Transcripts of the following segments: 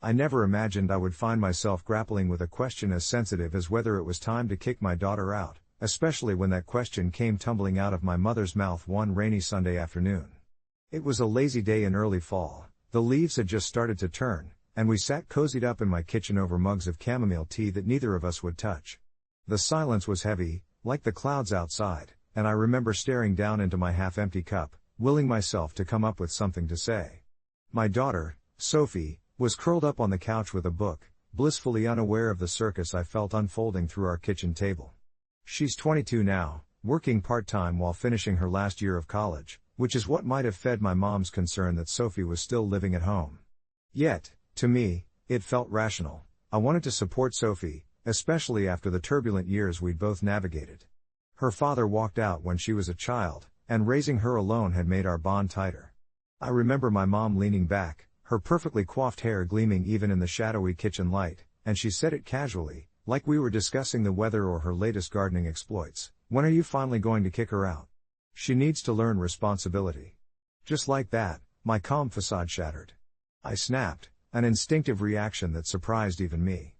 I never imagined I would find myself grappling with a question as sensitive as whether it was time to kick my daughter out, especially when that question came tumbling out of my mother's mouth one rainy Sunday afternoon. It was a lazy day in early fall, the leaves had just started to turn, and we sat cozied up in my kitchen over mugs of chamomile tea that neither of us would touch. The silence was heavy, like the clouds outside, and I remember staring down into my half-empty cup, willing myself to come up with something to say. My daughter, Sophie, was curled up on the couch with a book, blissfully unaware of the circus I felt unfolding through our kitchen table. She's 22 now, working part-time while finishing her last year of college, which is what might have fed my mom's concern that Sophie was still living at home. Yet, to me, it felt rational. I wanted to support Sophie, especially after the turbulent years we'd both navigated. Her father walked out when she was a child, and raising her alone had made our bond tighter. I remember my mom leaning back, her perfectly coiffed hair gleaming even in the shadowy kitchen light, and she said it casually, like we were discussing the weather or her latest gardening exploits. "When are you finally going to kick her out? She needs to learn responsibility." Just like that, my calm facade shattered. I snapped, an instinctive reaction that surprised even me.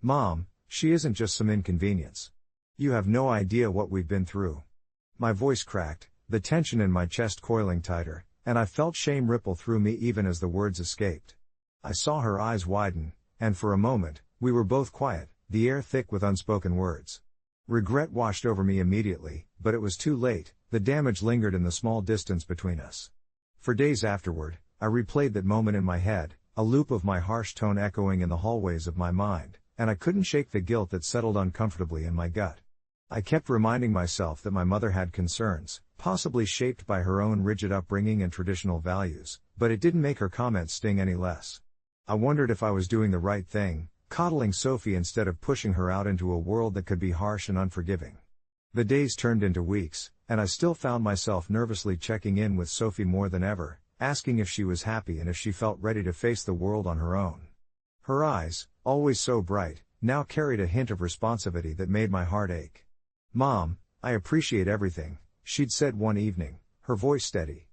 "Mom, she isn't just some inconvenience. You have no idea what we've been through." My voice cracked, the tension in my chest coiling tighter, and I felt shame ripple through me even as the words escaped. I saw her eyes widen, and for a moment, we were both quiet, the air thick with unspoken words. Regret washed over me immediately, but it was too late, the damage lingered in the small distance between us. For days afterward, I replayed that moment in my head, a loop of my harsh tone echoing in the hallways of my mind, and I couldn't shake the guilt that settled uncomfortably in my gut. I kept reminding myself that my mother had concerns, possibly shaped by her own rigid upbringing and traditional values, but it didn't make her comments sting any less. I wondered if I was doing the right thing, coddling Sophie instead of pushing her out into a world that could be harsh and unforgiving. The days turned into weeks, and I still found myself nervously checking in with Sophie more than ever, asking if she was happy and if she felt ready to face the world on her own. Her eyes, always so bright, now carried a hint of responsivity that made my heart ache. "Mom, I appreciate everything," she'd said one evening, her voice steady.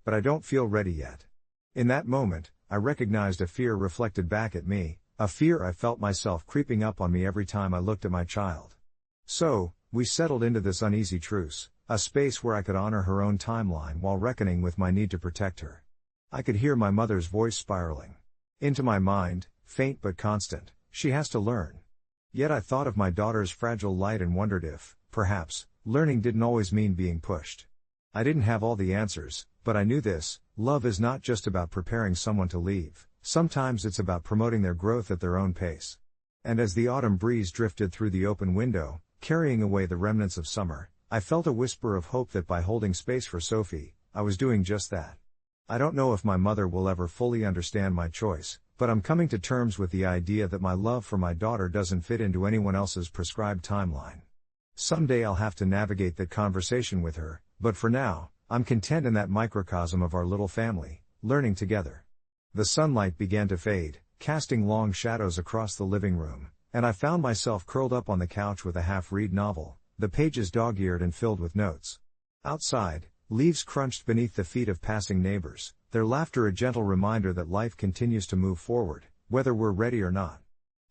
"But I don't feel ready yet." In that moment, I recognized a fear reflected back at me, a fear I felt myself creeping up on me every time I looked at my child. So, we settled into this uneasy truce, a space where I could honor her own timeline while reckoning with my need to protect her. I could hear my mother's voice spiraling into my mind, faint but constant, "She has to learn." Yet I thought of my daughter's fragile light and wondered if, perhaps, learning didn't always mean being pushed. I didn't have all the answers, but I knew this: love is not just about preparing someone to leave, sometimes it's about promoting their growth at their own pace. And as the autumn breeze drifted through the open window, carrying away the remnants of summer, I felt a whisper of hope that by holding space for Sophie, I was doing just that. I don't know if my mother will ever fully understand my choice, but I'm coming to terms with the idea that my love for my daughter doesn't fit into anyone else's prescribed timeline. Someday I'll have to navigate that conversation with her, but for now, I'm content in that microcosm of our little family, learning together. The sunlight began to fade, casting long shadows across the living room, and I found myself curled up on the couch with a half-read novel, the pages dog-eared and filled with notes. Outside, leaves crunched beneath the feet of passing neighbors, their laughter a gentle reminder that life continues to move forward, whether we're ready or not.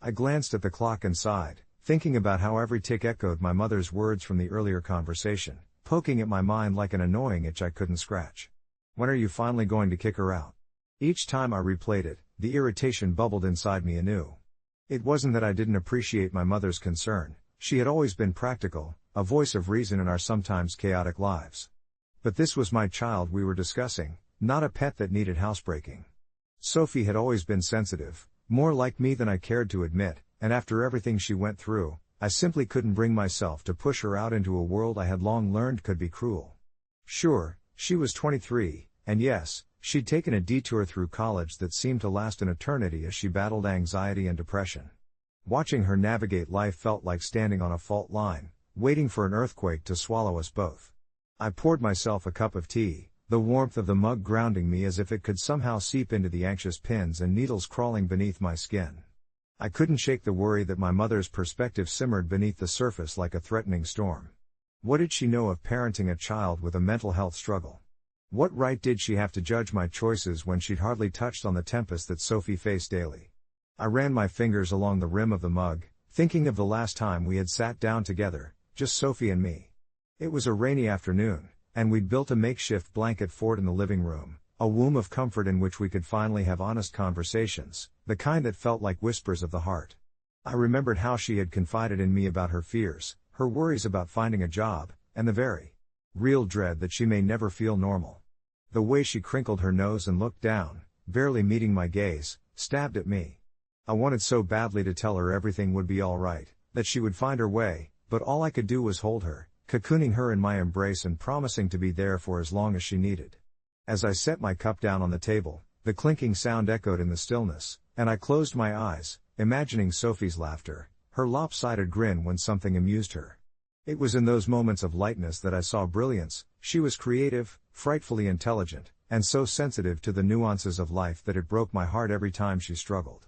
I glanced at the clock and sighed, thinking about how every tick echoed my mother's words from the earlier conversation, poking at my mind like an annoying itch I couldn't scratch. "When are you finally going to kick her out?" Each time I replayed it, the irritation bubbled inside me anew. It wasn't that I didn't appreciate my mother's concern, she had always been practical, a voice of reason in our sometimes chaotic lives. But this was my child we were discussing, not a pet that needed housebreaking. Sophie had always been sensitive, more like me than I cared to admit, and after everything she went through, I simply couldn't bring myself to push her out into a world I had long learned could be cruel. Sure, she was 23, and yes, she'd taken a detour through college that seemed to last an eternity as she battled anxiety and depression. Watching her navigate life felt like standing on a fault line, waiting for an earthquake to swallow us both. I poured myself a cup of tea, the warmth of the mug grounding me as if it could somehow seep into the anxious pins and needles crawling beneath my skin. I couldn't shake the worry that my mother's perspective simmered beneath the surface like a threatening storm. What did she know of parenting a child with a mental health struggle? What right did she have to judge my choices when she'd hardly touched on the tempest that Sophie faced daily? I ran my fingers along the rim of the mug, thinking of the last time we had sat down together, just Sophie and me. It was a rainy afternoon, and we'd built a makeshift blanket fort in the living room, a womb of comfort in which we could finally have honest conversations, the kind that felt like whispers of the heart. I remembered how she had confided in me about her fears, her worries about finding a job, and the very real dread that she may never feel normal. The way she crinkled her nose and looked down, barely meeting my gaze, stabbed at me. I wanted so badly to tell her everything would be all right, that she would find her way, but all I could do was hold her, cocooning her in my embrace and promising to be there for as long as she needed. As I set my cup down on the table, the clinking sound echoed in the stillness, and I closed my eyes, imagining Sophie's laughter, her lopsided grin when something amused her. It was in those moments of lightness that I saw brilliance. She was creative, frightfully intelligent, and so sensitive to the nuances of life that it broke my heart every time she struggled.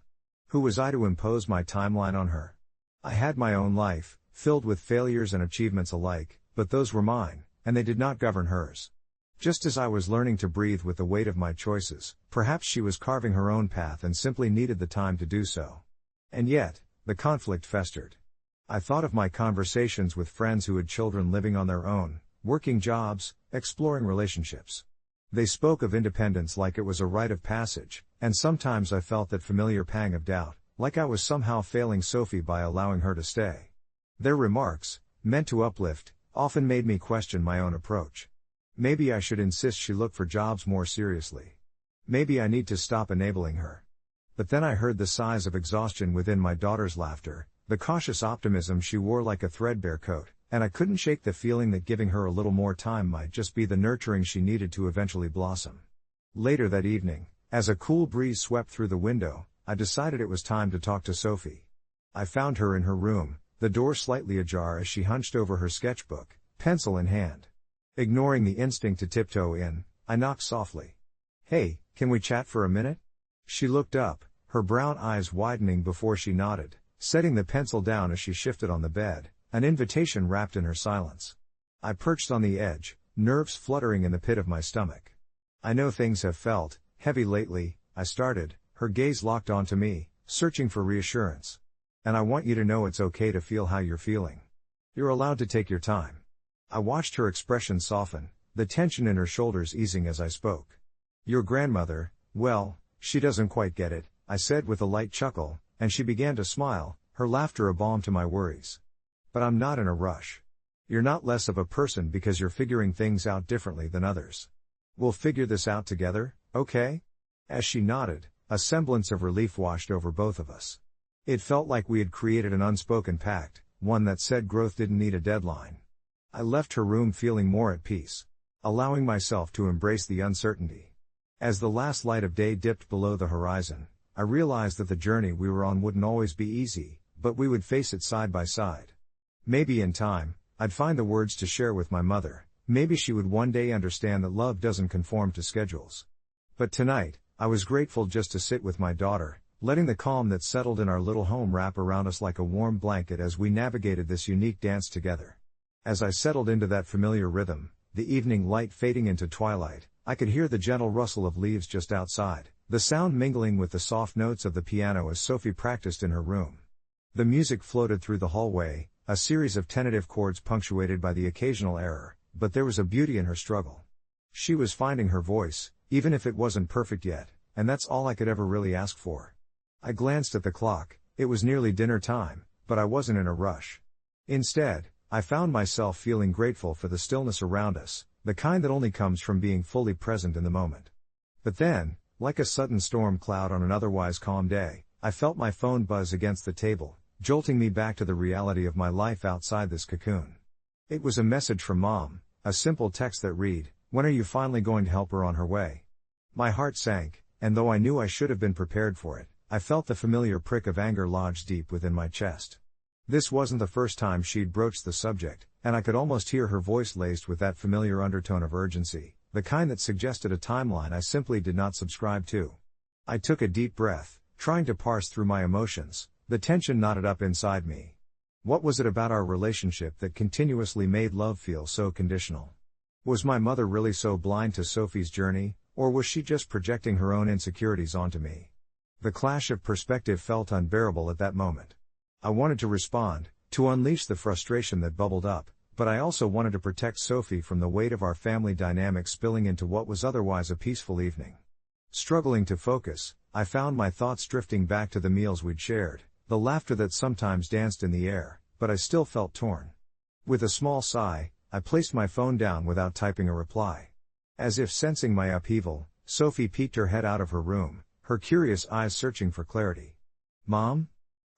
Who was I to impose my timeline on her? I had my own life, filled with failures and achievements alike, but those were mine, and they did not govern hers. Just as I was learning to breathe with the weight of my choices, perhaps she was carving her own path and simply needed the time to do so. And yet, the conflict festered. I thought of my conversations with friends who had children living on their own, working jobs, exploring relationships. They spoke of independence like it was a rite of passage, and sometimes I felt that familiar pang of doubt, like I was somehow failing Sophie by allowing her to stay. Their remarks, meant to uplift, often made me question my own approach. Maybe I should insist she look for jobs more seriously. Maybe I need to stop enabling her. But then I heard the sighs of exhaustion within my daughter's laughter, the cautious optimism she wore like a threadbare coat, and I couldn't shake the feeling that giving her a little more time might just be the nurturing she needed to eventually blossom. Later that evening, as a cool breeze swept through the window, I decided it was time to talk to Sophie. I found her in her room, the door slightly ajar as she hunched over her sketchbook, pencil in hand. Ignoring the instinct to tiptoe in, I knocked softly. "Hey, can we chat for a minute?" She looked up, her brown eyes widening before she nodded, setting the pencil down as she shifted on the bed, an invitation wrapped in her silence. I perched on the edge, nerves fluttering in the pit of my stomach. "I know things have felt heavy lately," I started, her gaze locked onto me, searching for reassurance. "And I want you to know it's okay to feel how you're feeling. You're allowed to take your time." I watched her expression soften, the tension in her shoulders easing as I spoke. "Your grandmother, well, she doesn't quite get it," I said with a light chuckle, and she began to smile, her laughter a balm to my worries. "But I'm not in a rush. You're not less of a person because you're figuring things out differently than others. We'll figure this out together, okay?" As she nodded, a semblance of relief washed over both of us. It felt like we had created an unspoken pact, one that said growth didn't need a deadline. I left her room feeling more at peace, allowing myself to embrace the uncertainty. As the last light of day dipped below the horizon, I realized that the journey we were on wouldn't always be easy, but we would face it side by side. Maybe in time, I'd find the words to share with my mother, maybe she would one day understand that love doesn't conform to schedules. But tonight, I was grateful just to sit with my daughter, letting the calm that settled in our little home wrap around us like a warm blanket as we navigated this unique dance together. As I settled into that familiar rhythm, the evening light fading into twilight, I could hear the gentle rustle of leaves just outside, the sound mingling with the soft notes of the piano as Sophie practiced in her room. The music floated through the hallway, a series of tentative chords punctuated by the occasional error, but there was a beauty in her struggle. She was finding her voice, even if it wasn't perfect yet, and that's all I could ever really ask for. I glanced at the clock, it was nearly dinner time, but I wasn't in a rush. Instead, I found myself feeling grateful for the stillness around us, the kind that only comes from being fully present in the moment. But then, like a sudden storm cloud on an otherwise calm day, I felt my phone buzz against the table, jolting me back to the reality of my life outside this cocoon. It was a message from Mom, a simple text that read, "When are you finally going to help her on her way?" My heart sank, and though I knew I should have been prepared for it, I felt the familiar prick of anger lodge deep within my chest. This wasn't the first time she'd broached the subject, and I could almost hear her voice laced with that familiar undertone of urgency, the kind that suggested a timeline I simply did not subscribe to. I took a deep breath, trying to parse through my emotions, the tension knotted up inside me. What was it about our relationship that continuously made love feel so conditional? Was my mother really so blind to Sophie's journey, or was she just projecting her own insecurities onto me? The clash of perspective felt unbearable at that moment. I wanted to respond, to unleash the frustration that bubbled up, but I also wanted to protect Sophie from the weight of our family dynamic spilling into what was otherwise a peaceful evening. Struggling to focus, I found my thoughts drifting back to the meals we'd shared, the laughter that sometimes danced in the air, but I still felt torn. With a small sigh, I placed my phone down without typing a reply. As if sensing my upheaval, Sophie peeked her head out of her room, her curious eyes searching for clarity. "Mom?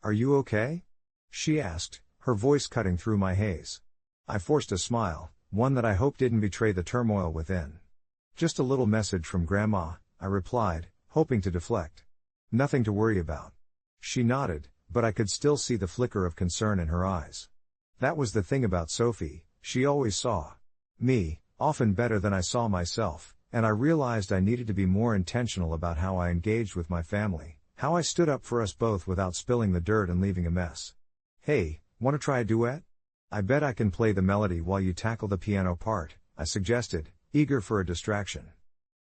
Are you okay?" she asked, her voice cutting through my haze. I forced a smile, one that I hoped didn't betray the turmoil within. "Just a little message from Grandma," I replied, hoping to deflect. "Nothing to worry about." She nodded, but I could still see the flicker of concern in her eyes. That was the thing about Sophie, she always saw me, often better than I saw myself, and I realized I needed to be more intentional about how I engaged with my family, how I stood up for us both without spilling the dirt and leaving a mess. "Hey, wanna try a duet? I bet I can play the melody while you tackle the piano part," I suggested, eager for a distraction.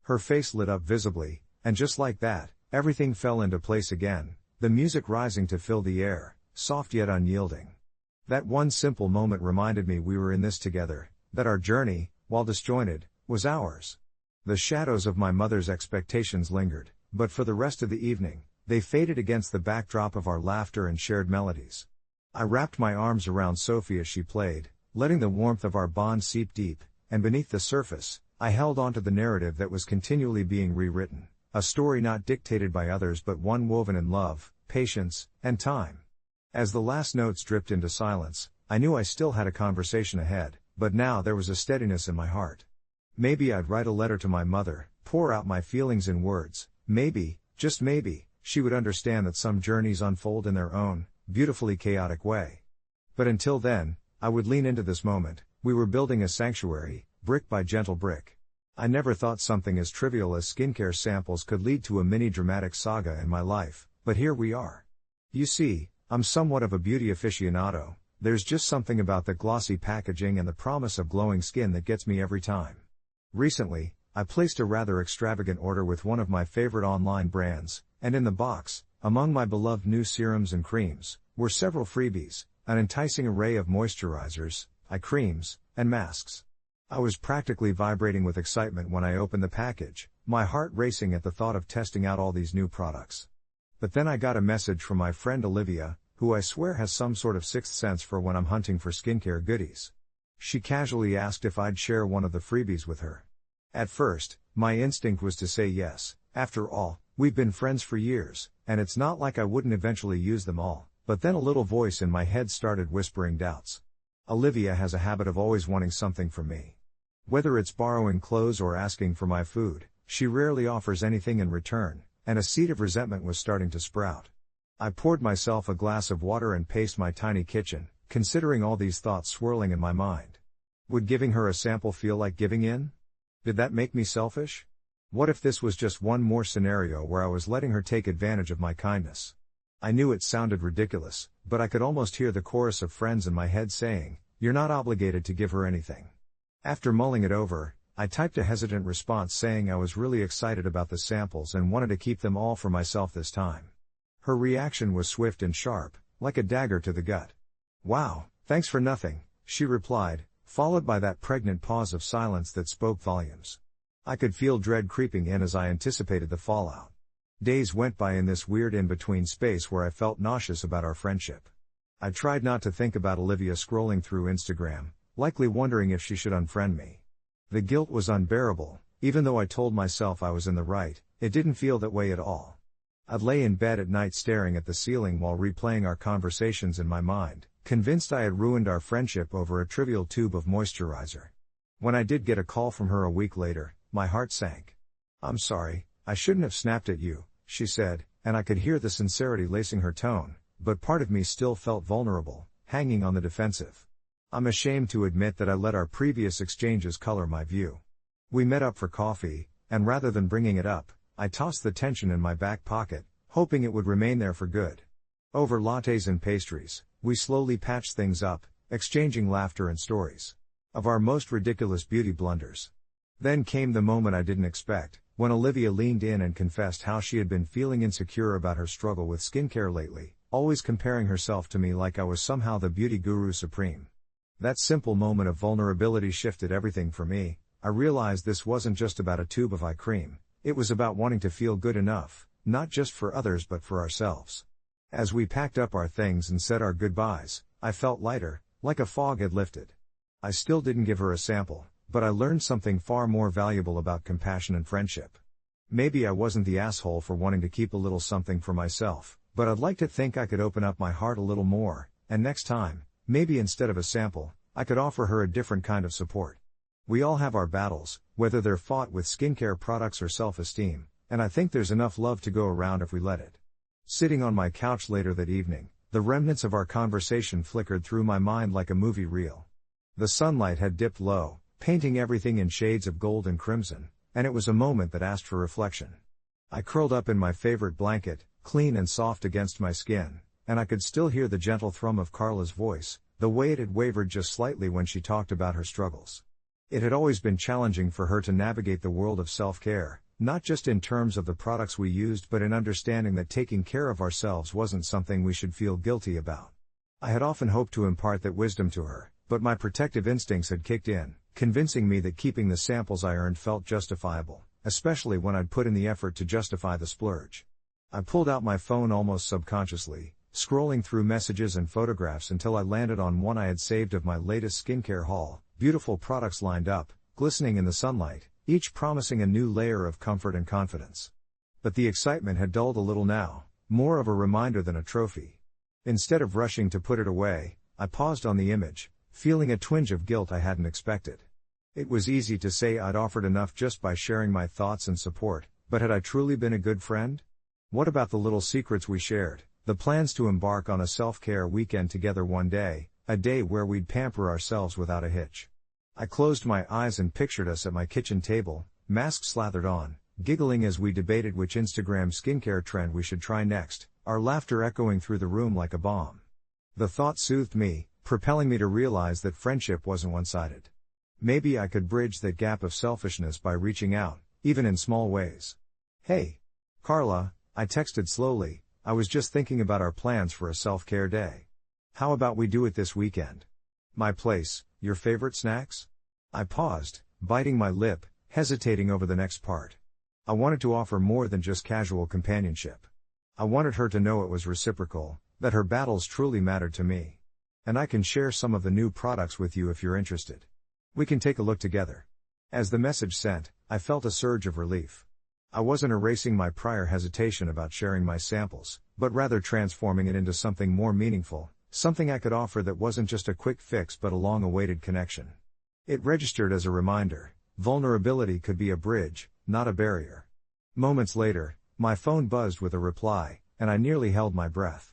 Her face lit up visibly, and just like that, everything fell into place again, the music rising to fill the air, soft yet unyielding. That one simple moment reminded me we were in this together, that our journey, while disjointed, was ours. The shadows of my mother's expectations lingered, but for the rest of the evening, they faded against the backdrop of our laughter and shared melodies. I wrapped my arms around Sophie as she played, letting the warmth of our bond seep deep, and beneath the surface, I held onto the narrative that was continually being rewritten, a story not dictated by others but one woven in love, patience, and time. As the last notes dripped into silence, I knew I still had a conversation ahead, but now there was a steadiness in my heart. Maybe I'd write a letter to my mother, pour out my feelings in words, maybe, just maybe, she would understand that some journeys unfold in their own, beautifully chaotic way. But until then, I would lean into this moment. We were building a sanctuary, brick by gentle brick. I never thought something as trivial as skincare samples could lead to a mini dramatic saga in my life, but here we are. You see, I'm somewhat of a beauty aficionado. There's just something about the glossy packaging and the promise of glowing skin that gets me every time. Recently, I placed a rather extravagant order with one of my favorite online brands, and in the box, among my beloved new serums and creams, were several freebies, an enticing array of moisturizers, eye creams, and masks. I was practically vibrating with excitement when I opened the package, my heart racing at the thought of testing out all these new products. But then I got a message from my friend Olivia, who I swear has some sort of sixth sense for when I'm hunting for skincare goodies. She casually asked if I'd share one of the freebies with her. At first, my instinct was to say yes. After all, we've been friends for years, and it's not like I wouldn't eventually use them all, but then a little voice in my head started whispering doubts. Olivia has a habit of always wanting something from me. Whether it's borrowing clothes or asking for my food, she rarely offers anything in return, and a seed of resentment was starting to sprout. I poured myself a glass of water and paced my tiny kitchen, considering all these thoughts swirling in my mind. Would giving her a sample feel like giving in? Did that make me selfish? What if this was just one more scenario where I was letting her take advantage of my kindness? I knew it sounded ridiculous, but I could almost hear the chorus of friends in my head saying, "You're not obligated to give her anything." After mulling it over, I typed a hesitant response saying I was really excited about the samples and wanted to keep them all for myself this time. Her reaction was swift and sharp, like a dagger to the gut. "Wow, thanks for nothing," she replied, followed by that pregnant pause of silence that spoke volumes. I could feel dread creeping in as I anticipated the fallout. Days went by in this weird in-between space where I felt nauseous about our friendship. I tried not to think about Olivia scrolling through Instagram, likely wondering if she should unfriend me. The guilt was unbearable. Even though I told myself I was in the right, it didn't feel that way at all. I'd lay in bed at night staring at the ceiling while replaying our conversations in my mind, convinced I had ruined our friendship over a trivial tube of moisturizer. When I did get a call from her a week later, my heart sank. "I'm sorry, I shouldn't have snapped at you," she said, and I could hear the sincerity lacing her tone, but part of me still felt vulnerable, hanging on the defensive. I'm ashamed to admit that I let our previous exchanges color my view. We met up for coffee, and rather than bringing it up, I tossed the tension in my back pocket, hoping it would remain there for good. Over lattes and pastries, we slowly patched things up, exchanging laughter and stories of our most ridiculous beauty blunders. Then came the moment I didn't expect, when Olivia leaned in and confessed how she had been feeling insecure about her struggle with skincare lately, always comparing herself to me like I was somehow the beauty guru supreme. That simple moment of vulnerability shifted everything for me. I realized this wasn't just about a tube of eye cream, it was about wanting to feel good enough, not just for others but for ourselves. As we packed up our things and said our goodbyes, I felt lighter, like a fog had lifted. I still didn't give her a sample, but I learned something far more valuable about compassion and friendship. Maybe I wasn't the asshole for wanting to keep a little something for myself, but I'd like to think I could open up my heart a little more, and next time, maybe instead of a sample, I could offer her a different kind of support. We all have our battles, whether they're fought with skincare products or self-esteem, and I think there's enough love to go around if we let it. Sitting on my couch later that evening, the remnants of our conversation flickered through my mind like a movie reel. The sunlight had dipped low, painting everything in shades of gold and crimson, and it was a moment that asked for reflection. I curled up in my favorite blanket, clean and soft against my skin, and I could still hear the gentle thrum of Carla's voice, the way it had wavered just slightly when she talked about her struggles. It had always been challenging for her to navigate the world of self-care, not just in terms of the products we used but in understanding that taking care of ourselves wasn't something we should feel guilty about. I had often hoped to impart that wisdom to her, but my protective instincts had kicked in, convincing me that keeping the samples I earned felt justifiable, especially when I'd put in the effort to justify the splurge. I pulled out my phone almost subconsciously, scrolling through messages and photographs until I landed on one I had saved of my latest skincare haul, beautiful products lined up, glistening in the sunlight, each promising a new layer of comfort and confidence. But the excitement had dulled a little now, more of a reminder than a trophy. Instead of rushing to put it away, I paused on the image, feeling a twinge of guilt I hadn't expected. It was easy to say I'd offered enough just by sharing my thoughts and support, but had I truly been a good friend? What about the little secrets we shared, the plans to embark on a self-care weekend together one day, a day where we'd pamper ourselves without a hitch? I closed my eyes and pictured us at my kitchen table, masks slathered on, giggling as we debated which Instagram skincare trend we should try next, our laughter echoing through the room like a bomb. The thought soothed me, propelling me to realize that friendship wasn't one-sided. Maybe I could bridge that gap of selfishness by reaching out, even in small ways. "Hey, Carla," I texted slowly, "I was just thinking about our plans for a self-care day. How about we do it this weekend? My place, your favorite snacks?" I paused, biting my lip, hesitating over the next part. I wanted to offer more than just casual companionship. I wanted her to know it was reciprocal, that her battles truly mattered to me. "And I can share some of the new products with you if you're interested. We can take a look together." As the message sent, I felt a surge of relief. I wasn't erasing my prior hesitation about sharing my samples, but rather transforming it into something more meaningful, something I could offer that wasn't just a quick fix but a long-awaited connection. It registered as a reminder: vulnerability could be a bridge, not a barrier. Moments later, my phone buzzed with a reply, and I nearly held my breath.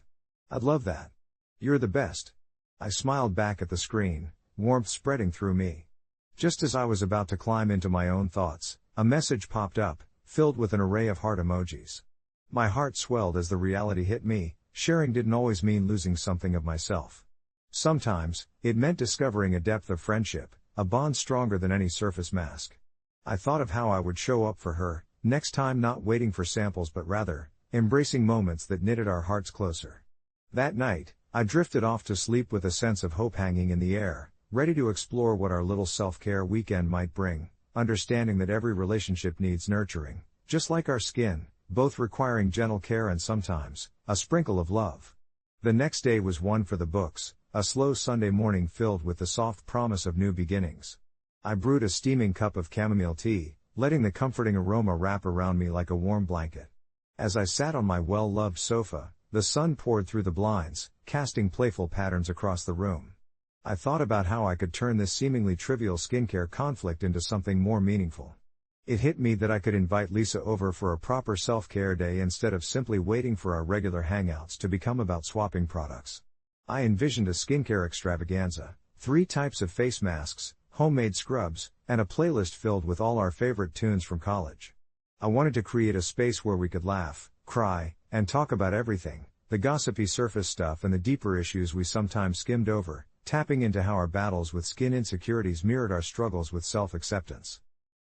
"I'd love that. You're the best." I smiled back at the screen, warmth spreading through me. Just as I was about to climb into my own thoughts, a message popped up, filled with an array of heart emojis. My heart swelled as the reality hit me: sharing didn't always mean losing something of myself. Sometimes, it meant discovering a depth of friendship, a bond stronger than any surface mask. I thought of how I would show up for her, next time, not waiting for samples but rather, embracing moments that knitted our hearts closer. That night, I drifted off to sleep with a sense of hope hanging in the air, ready to explore what our little self-care weekend might bring, understanding that every relationship needs nurturing, just like our skin, both requiring gentle care and sometimes, a sprinkle of love. The next day was one for the books, a slow Sunday morning filled with the soft promise of new beginnings. I brewed a steaming cup of chamomile tea, letting the comforting aroma wrap around me like a warm blanket. As I sat on my well-loved sofa, the sun poured through the blinds, casting playful patterns across the room. I thought about how I could turn this seemingly trivial skincare conflict into something more meaningful. It hit me that I could invite Lisa over for a proper self-care day instead of simply waiting for our regular hangouts to become about swapping products. I envisioned a skincare extravaganza, 3 types of face masks, homemade scrubs, and a playlist filled with all our favorite tunes from college. I wanted to create a space where we could laugh, cry, and talk about everything, the gossipy surface stuff and the deeper issues we sometimes skimmed over, tapping into how our battles with skin insecurities mirrored our struggles with self-acceptance.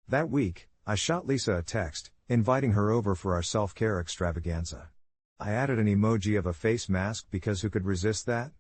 That week, I shot Lisa a text, inviting her over for our self-care extravaganza. I added an emoji of a face mask because who could resist that?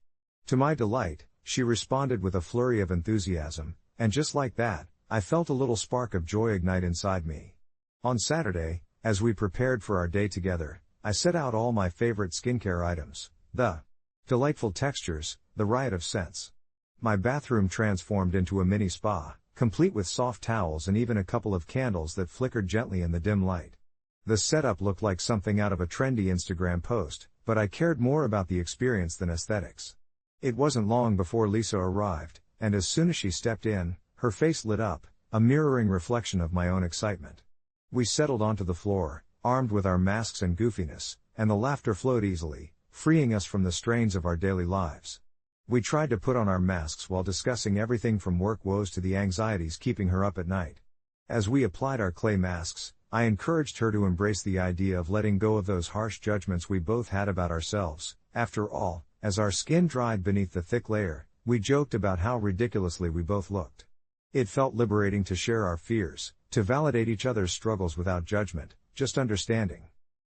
To my delight, she responded with a flurry of enthusiasm, and just like that, I felt a little spark of joy ignite inside me. On Saturday, as we prepared for our day together, I set out all my favorite skincare items, the delightful textures, the riot of scents. My bathroom transformed into a mini spa, complete with soft towels and even a couple of candles that flickered gently in the dim light. The setup looked like something out of a trendy Instagram post, but I cared more about the experience than aesthetics. It wasn't long before Lisa arrived, and as soon as she stepped in, her face lit up, a mirroring reflection of my own excitement. We settled onto the floor, armed with our masks and goofiness, and the laughter flowed easily, freeing us from the strains of our daily lives. We tried to put on our masks while discussing everything from work woes to the anxieties keeping her up at night. As we applied our clay masks, I encouraged her to embrace the idea of letting go of those harsh judgments we both had about ourselves. After all, as our skin dried beneath the thick layer, we joked about how ridiculously we both looked. It felt liberating to share our fears, to validate each other's struggles without judgment, just understanding.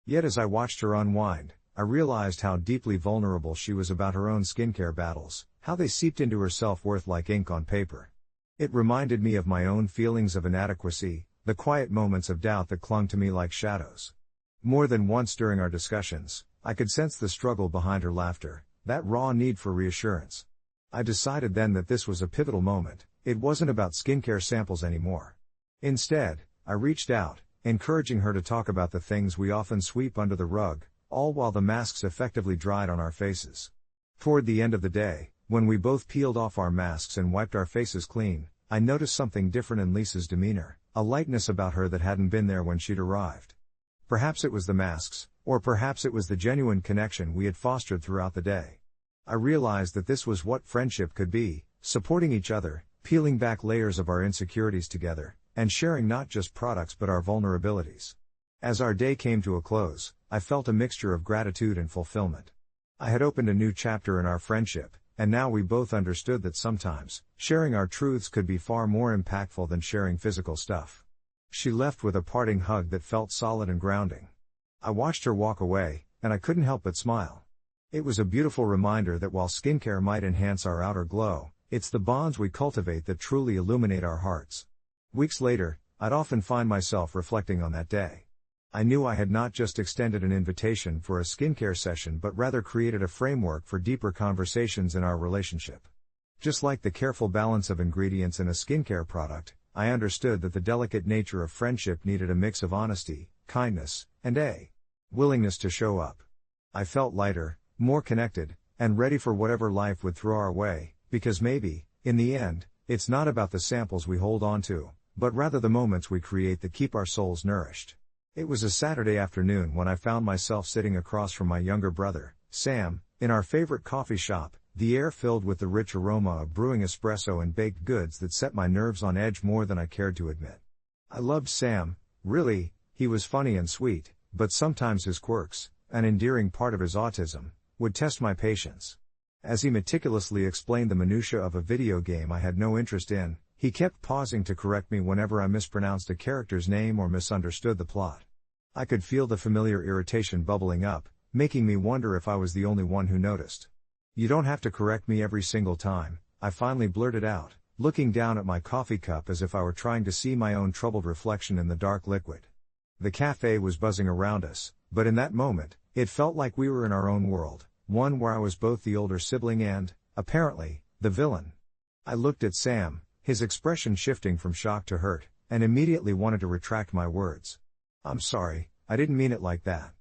Yet as I watched her unwind, I realized how deeply vulnerable she was about her own skincare battles, how they seeped into her self-worth like ink on paper. It reminded me of my own feelings of inadequacy, the quiet moments of doubt that clung to me like shadows. More than once during our discussions, I could sense the struggle behind her laughter, that raw need for reassurance. I decided then that this was a pivotal moment. It wasn't about skincare samples anymore. Instead, I reached out, encouraging her to talk about the things we often sweep under the rug, all while the masks effectively dried on our faces. Toward the end of the day, when we both peeled off our masks and wiped our faces clean, I noticed something different in Lisa's demeanor, a lightness about her that hadn't been there when she'd arrived. Perhaps it was the masks, or perhaps it was the genuine connection we had fostered throughout the day. I realized that this was what friendship could be, supporting each other, peeling back layers of our insecurities together, and sharing not just products but our vulnerabilities. As our day came to a close, I felt a mixture of gratitude and fulfillment. I had opened a new chapter in our friendship, and now we both understood that sometimes, sharing our truths could be far more impactful than sharing physical stuff. She left with a parting hug that felt solid and grounding. I watched her walk away, and I couldn't help but smile. It was a beautiful reminder that while skincare might enhance our outer glow, it's the bonds we cultivate that truly illuminate our hearts. Weeks later, I'd often find myself reflecting on that day. I knew I had not just extended an invitation for a skincare session but rather created a framework for deeper conversations in our relationship. Just like the careful balance of ingredients in a skincare product, I understood that the delicate nature of friendship needed a mix of honesty, kindness, and a willingness to show up. I felt lighter, more connected, and ready for whatever life would throw our way, because maybe, in the end, it's not about the samples we hold on to, but rather the moments we create that keep our souls nourished. It was a Saturday afternoon when I found myself sitting across from my younger brother, Sam, in our favorite coffee shop, the air filled with the rich aroma of brewing espresso and baked goods that set my nerves on edge more than I cared to admit. I loved Sam, really, he was funny and sweet, but sometimes his quirks, an endearing part of his autism, would test my patience. As he meticulously explained the minutiae of a video game I had no interest in, he kept pausing to correct me whenever I mispronounced a character's name or misunderstood the plot. I could feel the familiar irritation bubbling up, making me wonder if I was the only one who noticed. "You don't have to correct me every single time," I finally blurted out, looking down at my coffee cup as if I were trying to see my own troubled reflection in the dark liquid. The cafe was buzzing around us, but in that moment, it felt like we were in our own world, one where I was both the older sibling and, apparently, the villain. I looked at Sam, his expression shifting from shock to hurt, and immediately wanted to retract my words. "I'm sorry, I didn't mean it like that."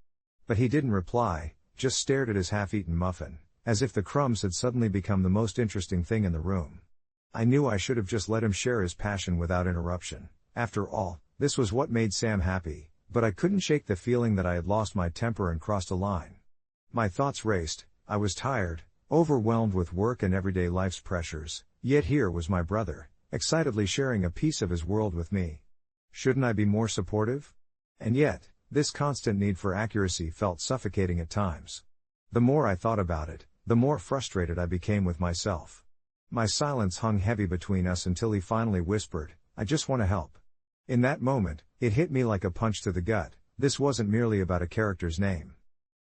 But he didn't reply, just stared at his half-eaten muffin, as if the crumbs had suddenly become the most interesting thing in the room. I knew I should have just let him share his passion without interruption. After all, this was what made Sam happy, but I couldn't shake the feeling that I had lost my temper and crossed a line. My thoughts raced, I was tired, overwhelmed with work and everyday life's pressures, yet here was my brother, excitedly sharing a piece of his world with me. Shouldn't I be more supportive? And yet, this constant need for accuracy felt suffocating at times. The more I thought about it, the more frustrated I became with myself. My silence hung heavy between us until he finally whispered, "I just want to help." In that moment, it hit me like a punch to the gut. This wasn't merely about a character's name.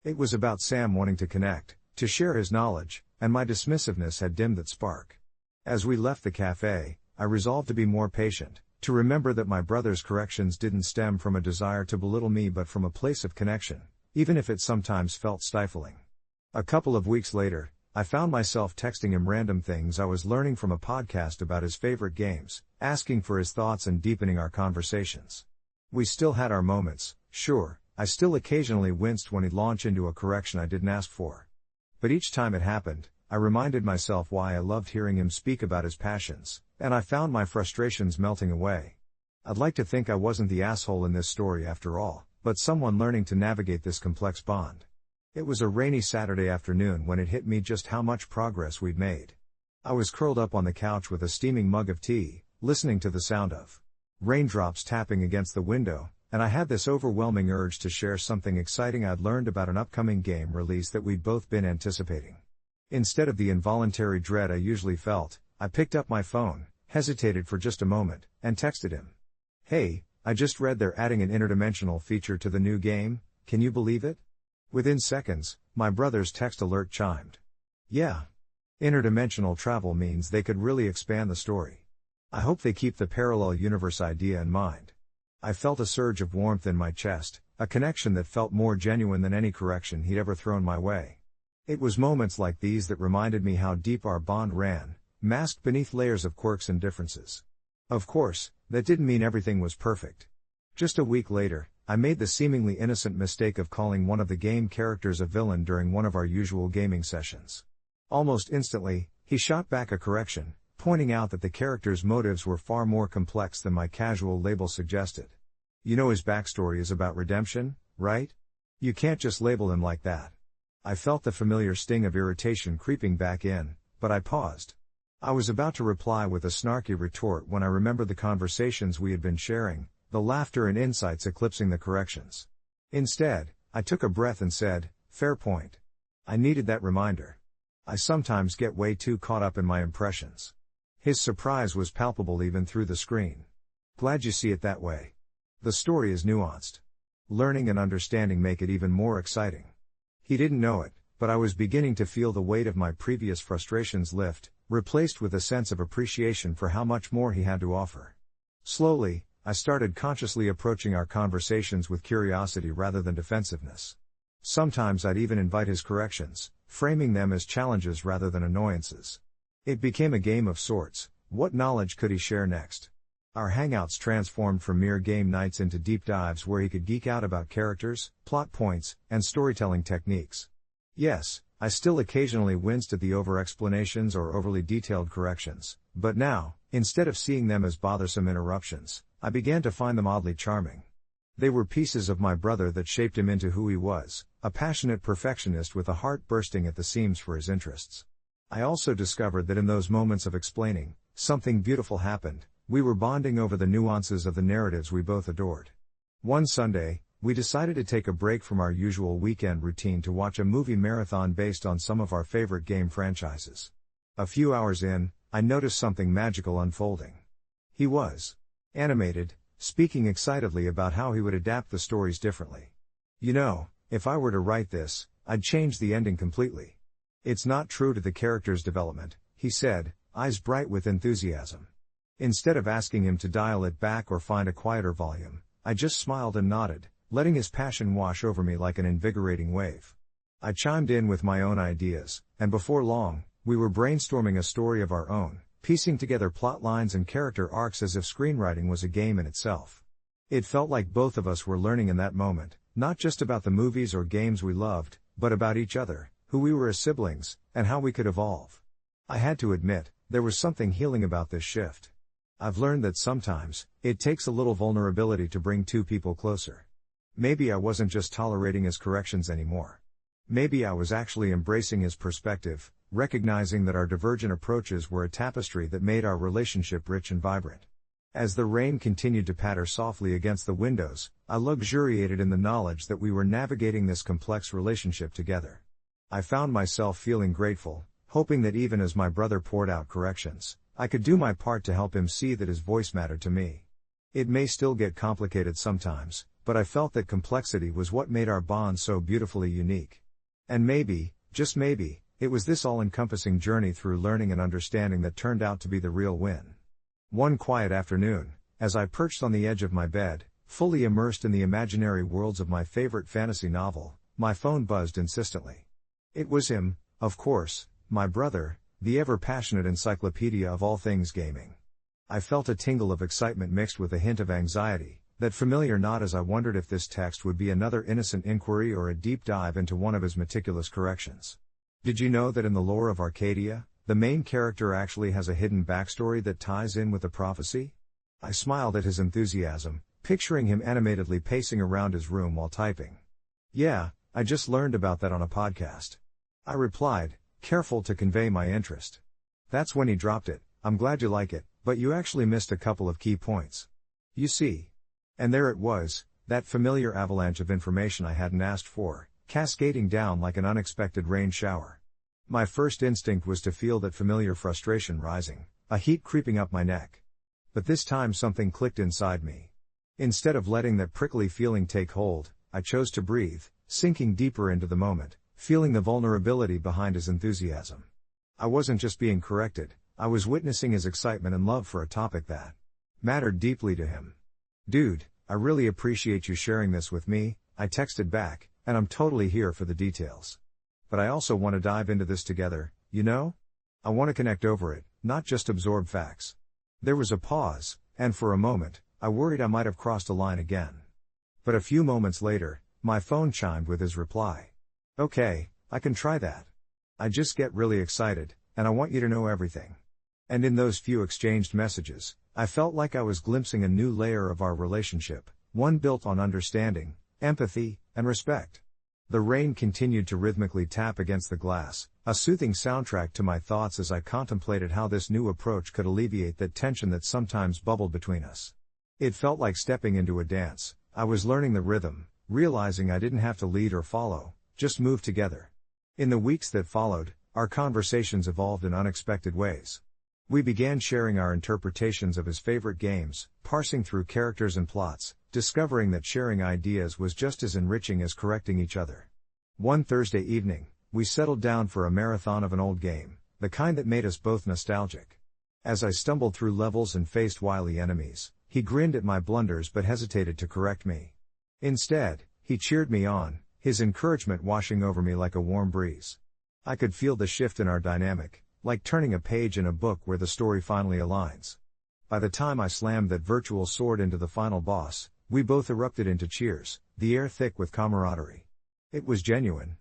It was about Sam wanting to connect, to share his knowledge, and my dismissiveness had dimmed that spark. As we left the cafe, I resolved to be more patient, to remember that my brother's corrections didn't stem from a desire to belittle me but from a place of connection, even if it sometimes felt stifling. A couple of weeks later, I found myself texting him random things I was learning from a podcast about his favorite games, asking for his thoughts and deepening our conversations. We still had our moments, sure, I still occasionally winced when he'd launch into a correction I didn't ask for. But each time it happened, I reminded myself why I loved hearing him speak about his passions, and I found my frustrations melting away. I'd like to think I wasn't the asshole in this story after all, but someone learning to navigate this complex bond. It was a rainy Saturday afternoon when it hit me just how much progress we'd made. I was curled up on the couch with a steaming mug of tea, listening to the sound of raindrops tapping against the window, and I had this overwhelming urge to share something exciting I'd learned about an upcoming game release that we'd both been anticipating. Instead of the involuntary dread I usually felt, I picked up my phone, hesitated for just a moment, and texted him. "Hey, I just read they're adding an interdimensional feature to the new game, can you believe it?" Within seconds, my brother's text alert chimed. "Yeah. Interdimensional travel means they could really expand the story. I hope they keep the parallel universe idea in mind." I felt a surge of warmth in my chest, a connection that felt more genuine than any correction he'd ever thrown my way. It was moments like these that reminded me how deep our bond ran, masked beneath layers of quirks and differences. Of course, that didn't mean everything was perfect. Just a week later, I made the seemingly innocent mistake of calling one of the game characters a villain during one of our usual gaming sessions. Almost instantly, he shot back a correction, pointing out that the character's motives were far more complex than my casual label suggested. "You know his backstory is about redemption, right? You can't just label him like that." I felt the familiar sting of irritation creeping back in, but I paused. I was about to reply with a snarky retort when I remembered the conversations we had been sharing, the laughter and insights eclipsing the corrections. Instead, I took a breath and said, "Fair point. I needed that reminder. I sometimes get way too caught up in my impressions." His surprise was palpable even through the screen. "Glad you see it that way. The story is nuanced. Learning and understanding make it even more exciting." He didn't know it, but I was beginning to feel the weight of my previous frustrations lift, replaced with a sense of appreciation for how much more he had to offer. Slowly, I started consciously approaching our conversations with curiosity rather than defensiveness. Sometimes I'd even invite his corrections, framing them as challenges rather than annoyances. It became a game of sorts. What knowledge could he share next? Our hangouts transformed from mere game nights into deep dives where he could geek out about characters, plot points, and storytelling techniques. Yes, I still occasionally winced at the over-explanations or overly detailed corrections, but now, instead of seeing them as bothersome interruptions, I began to find them oddly charming. They were pieces of my brother that shaped him into who he was, a passionate perfectionist with a heart bursting at the seams for his interests. I also discovered that in those moments of explaining, something beautiful happened. We were bonding over the nuances of the narratives we both adored. One Sunday, we decided to take a break from our usual weekend routine to watch a movie marathon based on some of our favorite game franchises. A few hours in, I noticed something magical unfolding. He was animated, speaking excitedly about how he would adapt the stories differently. "You know, if I were to write this, I'd change the ending completely. It's not true to the character's development," he said, eyes bright with enthusiasm. Instead of asking him to dial it back or find a quieter volume, I just smiled and nodded, letting his passion wash over me like an invigorating wave. I chimed in with my own ideas, and before long, we were brainstorming a story of our own, piecing together plot lines and character arcs as if screenwriting was a game in itself. It felt like both of us were learning in that moment, not just about the movies or games we loved, but about each other, who we were as siblings, and how we could evolve. I had to admit, there was something healing about this shift. I've learned that sometimes, it takes a little vulnerability to bring two people closer. Maybe I wasn't just tolerating his corrections anymore. Maybe I was actually embracing his perspective, recognizing that our divergent approaches were a tapestry that made our relationship rich and vibrant. As the rain continued to patter softly against the windows, I luxuriated in the knowledge that we were navigating this complex relationship together. I found myself feeling grateful, hoping that even as my brother poured out corrections, I could do my part to help him see that his voice mattered to me. It may still get complicated sometimes, but I felt that complexity was what made our bond so beautifully unique. And maybe, just maybe, it was this all-encompassing journey through learning and understanding that turned out to be the real win. One quiet afternoon, as I perched on the edge of my bed, fully immersed in the imaginary worlds of my favorite fantasy novel, my phone buzzed insistently. It was him, of course, my brother, the ever-passionate encyclopedia of all things gaming. I felt a tingle of excitement mixed with a hint of anxiety, that familiar nod as I wondered if this text would be another innocent inquiry or a deep dive into one of his meticulous corrections. Did you know that in the lore of Arcadia, the main character actually has a hidden backstory that ties in with the prophecy? I smiled at his enthusiasm, picturing him animatedly pacing around his room while typing. Yeah, I just learned about that on a podcast. I replied, careful to convey my interest. That's when he dropped it. I'm glad you like it, but you actually missed a couple of key points. You see. And there it was, that familiar avalanche of information I hadn't asked for, cascading down like an unexpected rain shower. My first instinct was to feel that familiar frustration rising, a heat creeping up my neck. But this time something clicked inside me. Instead of letting that prickly feeling take hold, I chose to breathe, sinking deeper into the moment, feeling the vulnerability behind his enthusiasm. I wasn't just being corrected, I was witnessing his excitement and love for a topic that mattered deeply to him. Dude, I really appreciate you sharing this with me, I texted back, and I'm totally here for the details. But I also want to dive into this together, you know? I want to connect over it, not just absorb facts. There was a pause, and for a moment, I worried I might have crossed a line again. But a few moments later, my phone chimed with his reply. Okay, I can try that. I just get really excited, and I want you to know everything. And in those few exchanged messages, I felt like I was glimpsing a new layer of our relationship, one built on understanding, empathy, and respect. The rain continued to rhythmically tap against the glass, a soothing soundtrack to my thoughts as I contemplated how this new approach could alleviate that tension that sometimes bubbled between us. It felt like stepping into a dance. I was learning the rhythm, realizing I didn't have to lead or follow, just move together. In the weeks that followed, our conversations evolved in unexpected ways. We began sharing our interpretations of his favorite games, parsing through characters and plots, discovering that sharing ideas was just as enriching as correcting each other. One Thursday evening, we settled down for a marathon of an old game, the kind that made us both nostalgic. As I stumbled through levels and faced wily enemies, he grinned at my blunders but hesitated to correct me. Instead, he cheered me on, his encouragement washing over me like a warm breeze. I could feel the shift in our dynamic, like turning a page in a book where the story finally aligns. By the time I slammed that virtual sword into the final boss, we both erupted into cheers, the air thick with camaraderie. It was genuine.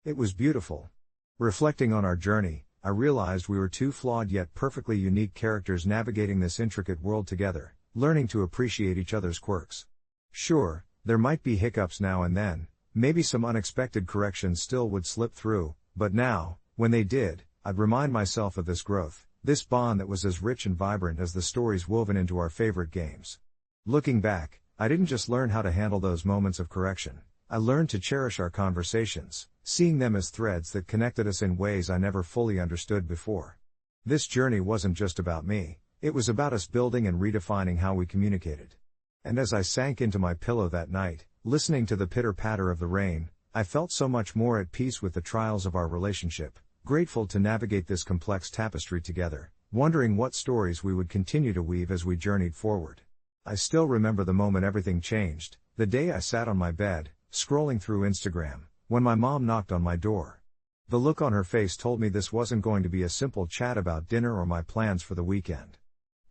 It was beautiful. Reflecting on our journey, I realized we were two flawed yet perfectly unique characters navigating this intricate world together, learning to appreciate each other's quirks. Sure, there might be hiccups now and then, maybe some unexpected corrections still would slip through, but now, when they did, I'd remind myself of this growth, this bond that was as rich and vibrant as the stories woven into our favorite games. Looking back, I didn't just learn how to handle those moments of correction, I learned to cherish our conversations, seeing them as threads that connected us in ways I never fully understood before. This journey wasn't just about me, it was about us building and redefining how we communicated. And as I sank into my pillow that night, listening to the pitter-patter of the rain, I felt so much more at peace with the trials of our relationship, grateful to navigate this complex tapestry together, wondering what stories we would continue to weave as we journeyed forward. I still remember the moment everything changed, the day I sat on my bed, scrolling through Instagram, when my mom knocked on my door. The look on her face told me this wasn't going to be a simple chat about dinner or my plans for the weekend.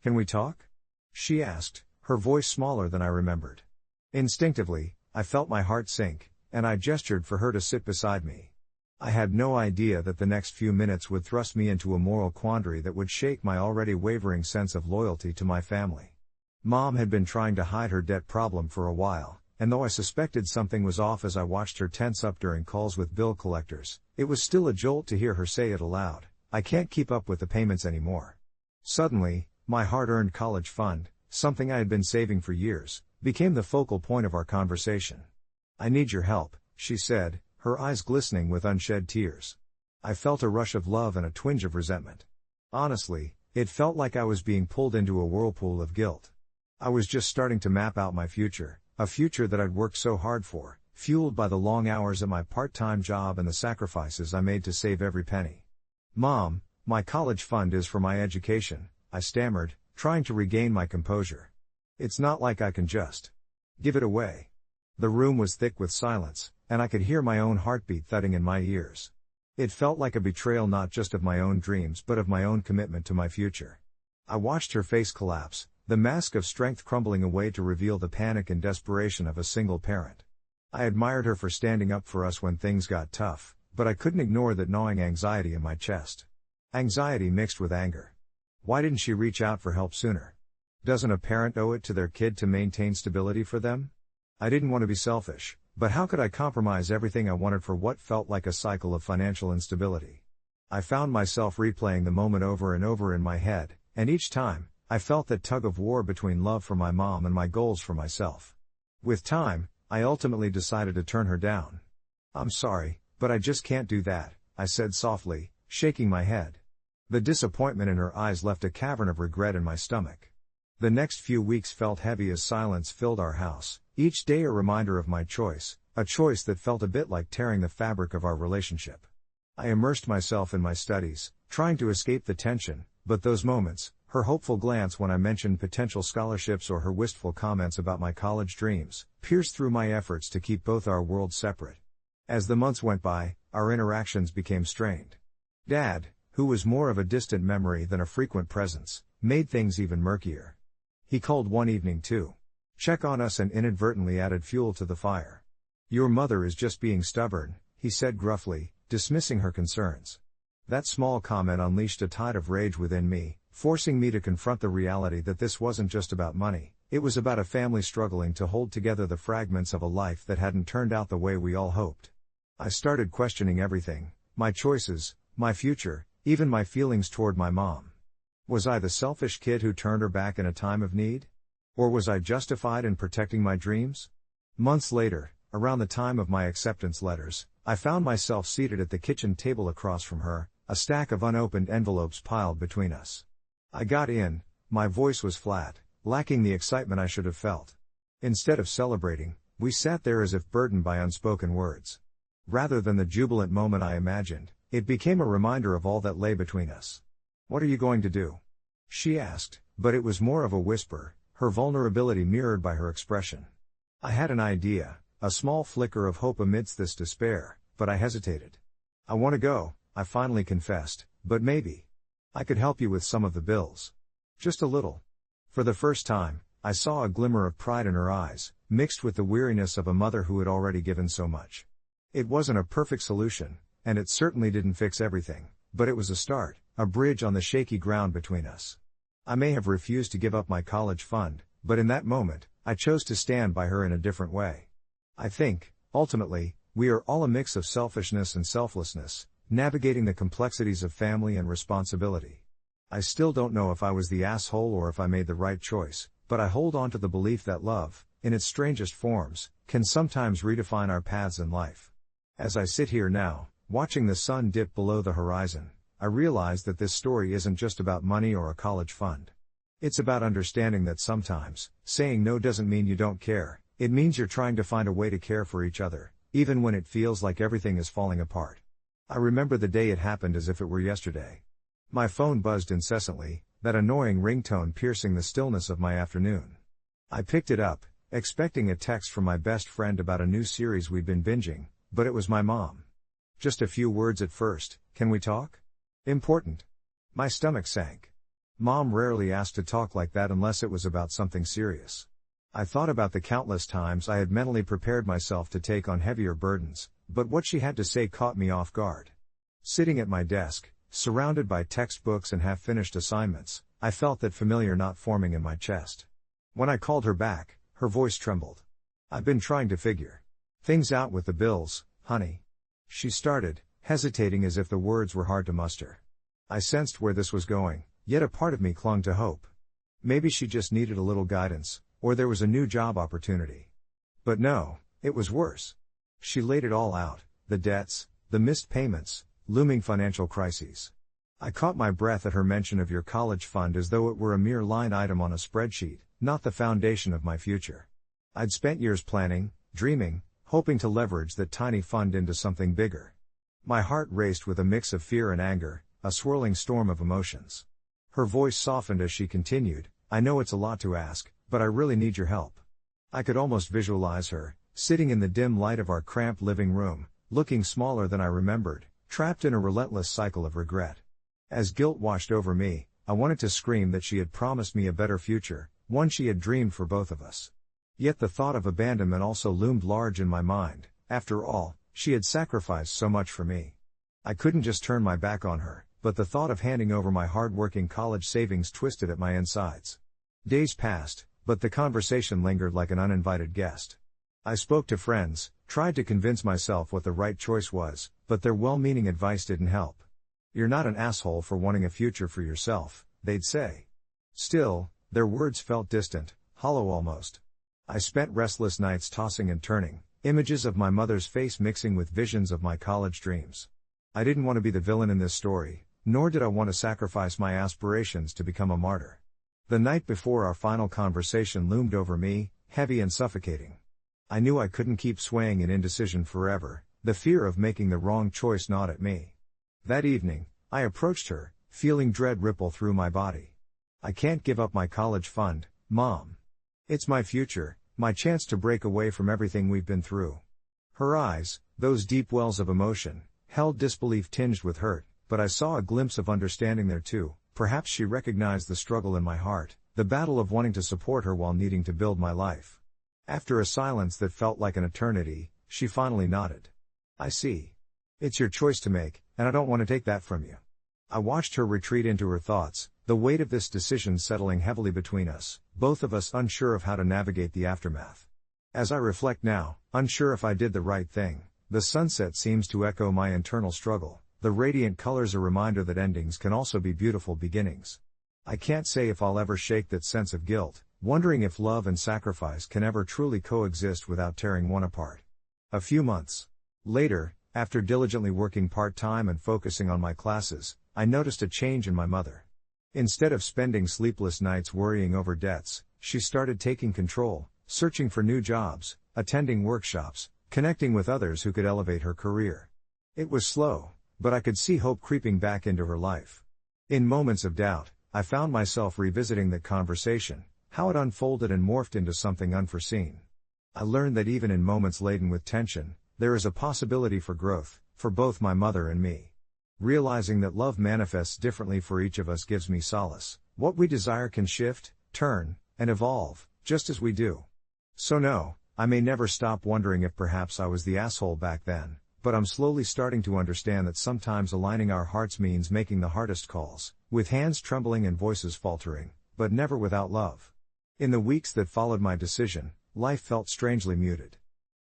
"Can we talk?" she asked, her voice smaller than I remembered. Instinctively, I felt my heart sink, and I gestured for her to sit beside me. I had no idea that the next few minutes would thrust me into a moral quandary that would shake my already wavering sense of loyalty to my family. Mom had been trying to hide her debt problem for a while, and though I suspected something was off as I watched her tense up during calls with bill collectors, it was still a jolt to hear her say it aloud, "I can't keep up with the payments anymore." Suddenly, my hard-earned college fund, something I had been saving for years, became the focal point of our conversation. "I need your help," she said, her eyes glistening with unshed tears. I felt a rush of love and a twinge of resentment. Honestly, it felt like I was being pulled into a whirlpool of guilt. I was just starting to map out my future, a future that I'd worked so hard for, fueled by the long hours at my part-time job and the sacrifices I made to save every penny. "Mom, my college fund is for my education," I stammered, trying to regain my composure. "It's not like I can just give it away." The room was thick with silence, and I could hear my own heartbeat thudding in my ears. It felt like a betrayal not just of my own dreams but of my own commitment to my future. I watched her face collapse, the mask of strength crumbling away to reveal the panic and desperation of a single parent. I admired her for standing up for us when things got tough, but I couldn't ignore that gnawing anxiety in my chest. Anxiety mixed with anger. Why didn't she reach out for help sooner? Doesn't a parent owe it to their kid to maintain stability for them? I didn't want to be selfish, but how could I compromise everything I wanted for what felt like a cycle of financial instability? I found myself replaying the moment over and over in my head, and each time, I felt that tug of war between love for my mom and my goals for myself. With time, I ultimately decided to turn her down. "I'm sorry, but I just can't do that," I said softly, shaking my head. The disappointment in her eyes left a cavern of regret in my stomach. The next few weeks felt heavy as silence filled our house, each day a reminder of my choice, a choice that felt a bit like tearing the fabric of our relationship. I immersed myself in my studies, trying to escape the tension, but those moments, her hopeful glance when I mentioned potential scholarships or her wistful comments about my college dreams, pierced through my efforts to keep both our worlds separate. As the months went by, our interactions became strained. Dad, who was more of a distant memory than a frequent presence, made things even murkier. He called one evening to check on us and inadvertently added fuel to the fire. "Your mother is just being stubborn," he said gruffly, dismissing her concerns. That small comment unleashed a tide of rage within me, forcing me to confront the reality that this wasn't just about money, it was about a family struggling to hold together the fragments of a life that hadn't turned out the way we all hoped. I started questioning everything, my choices, my future, even my feelings toward my mom. Was I the selfish kid who turned her back in a time of need? Or was I justified in protecting my dreams? Months later, around the time of my acceptance letters, I found myself seated at the kitchen table across from her, a stack of unopened envelopes piled between us. I got in, my voice was flat, lacking the excitement I should have felt. Instead of celebrating, we sat there as if burdened by unspoken words. Rather than the jubilant moment I imagined, it became a reminder of all that lay between us. "What are you going to do?" she asked, but it was more of a whisper, her vulnerability mirrored by her expression. I had an idea, a small flicker of hope amidst this despair, but I hesitated. "I want to go," I finally confessed, "but maybe I could help you with some of the bills. Just a little." For the first time, I saw a glimmer of pride in her eyes, mixed with the weariness of a mother who had already given so much. It wasn't a perfect solution, and it certainly didn't fix everything, but it was a start, a bridge on the shaky ground between us. I may have refused to give up my college fund, but in that moment, I chose to stand by her in a different way. I think, ultimately, we are all a mix of selfishness and selflessness, navigating the complexities of family and responsibility. I still don't know if I was the asshole or if I made the right choice, but I hold on to the belief that love, in its strangest forms, can sometimes redefine our paths in life. As I sit here now, watching the sun dip below the horizon, I realize that this story isn't just about money or a college fund. It's about understanding that sometimes, saying no doesn't mean you don't care, it means you're trying to find a way to care for each other, even when it feels like everything is falling apart. I remember the day it happened as if it were yesterday. My phone buzzed incessantly, that annoying ringtone piercing the stillness of my afternoon. I picked it up, expecting a text from my best friend about a new series we'd been binging, but it was my mom. Just a few words at first. "Can we talk?" "Important." My stomach sank. Mom rarely asked to talk like that unless it was about something serious. I thought about the countless times I had mentally prepared myself to take on heavier burdens, but what she had to say caught me off guard. Sitting at my desk, surrounded by textbooks and half-finished assignments, I felt that familiar knot forming in my chest. When I called her back, her voice trembled. "I've been trying to figure things out with the bills, honey," she started, hesitating as if the words were hard to muster. I sensed where this was going, yet a part of me clung to hope. Maybe she just needed a little guidance, or there was a new job opportunity. But no, it was worse. She laid it all out, the debts, the missed payments, looming financial crises. I caught my breath at her mention of your college fund as though it were a mere line item on a spreadsheet, not the foundation of my future. I'd spent years planning, dreaming, hoping to leverage that tiny fund into something bigger. My heart raced with a mix of fear and anger, a swirling storm of emotions. Her voice softened as she continued, "I know it's a lot to ask, but I really need your help." I could almost visualize her, sitting in the dim light of our cramped living room, looking smaller than I remembered, trapped in a relentless cycle of regret. As guilt washed over me, I wanted to scream that she had promised me a better future, one she had dreamed for both of us. Yet the thought of abandonment also loomed large in my mind. After all, she had sacrificed so much for me. I couldn't just turn my back on her, but the thought of handing over my hard-working college savings twisted at my insides. Days passed, but the conversation lingered like an uninvited guest. I spoke to friends, tried to convince myself what the right choice was, but their well-meaning advice didn't help. "You're not an asshole for wanting a future for yourself," they'd say. Still, their words felt distant, hollow almost. I spent restless nights tossing and turning, images of my mother's face mixing with visions of my college dreams. I didn't want to be the villain in this story, nor did I want to sacrifice my aspirations to become a martyr. The night before our final conversation loomed over me, heavy and suffocating. I knew I couldn't keep swaying in indecision forever, the fear of making the wrong choice gnawed at me. That evening, I approached her, feeling dread ripple through my body. "I can't give up my college fund, Mom. It's my future, my chance to break away from everything we've been through." Her eyes, those deep wells of emotion, held disbelief tinged with hurt, but I saw a glimpse of understanding there too. Perhaps she recognized the struggle in my heart, the battle of wanting to support her while needing to build my life. After a silence that felt like an eternity, she finally nodded. "I see. It's your choice to make, and I don't want to take that from you." I watched her retreat into her thoughts, the weight of this decision settling heavily between us, both of us unsure of how to navigate the aftermath. As I reflect now, unsure if I did the right thing, the sunset seems to echo my internal struggle, the radiant colors a reminder that endings can also be beautiful beginnings. I can't say if I'll ever shake that sense of guilt, wondering if love and sacrifice can ever truly coexist without tearing one apart. A few months later, after diligently working part-time and focusing on my classes, I noticed a change in my mother. Instead of spending sleepless nights worrying over debts, she started taking control, searching for new jobs, attending workshops, connecting with others who could elevate her career. It was slow, but I could see hope creeping back into her life. In moments of doubt, I found myself revisiting that conversation, how it unfolded and morphed into something unforeseen. I learned that even in moments laden with tension, there is a possibility for growth, for both my mother and me. Realizing that love manifests differently for each of us gives me solace. What we desire can shift, turn, and evolve, just as we do. So no, I may never stop wondering if perhaps I was the asshole back then, but I'm slowly starting to understand that sometimes aligning our hearts means making the hardest calls, with hands trembling and voices faltering, but never without love. In the weeks that followed my decision, life felt strangely muted.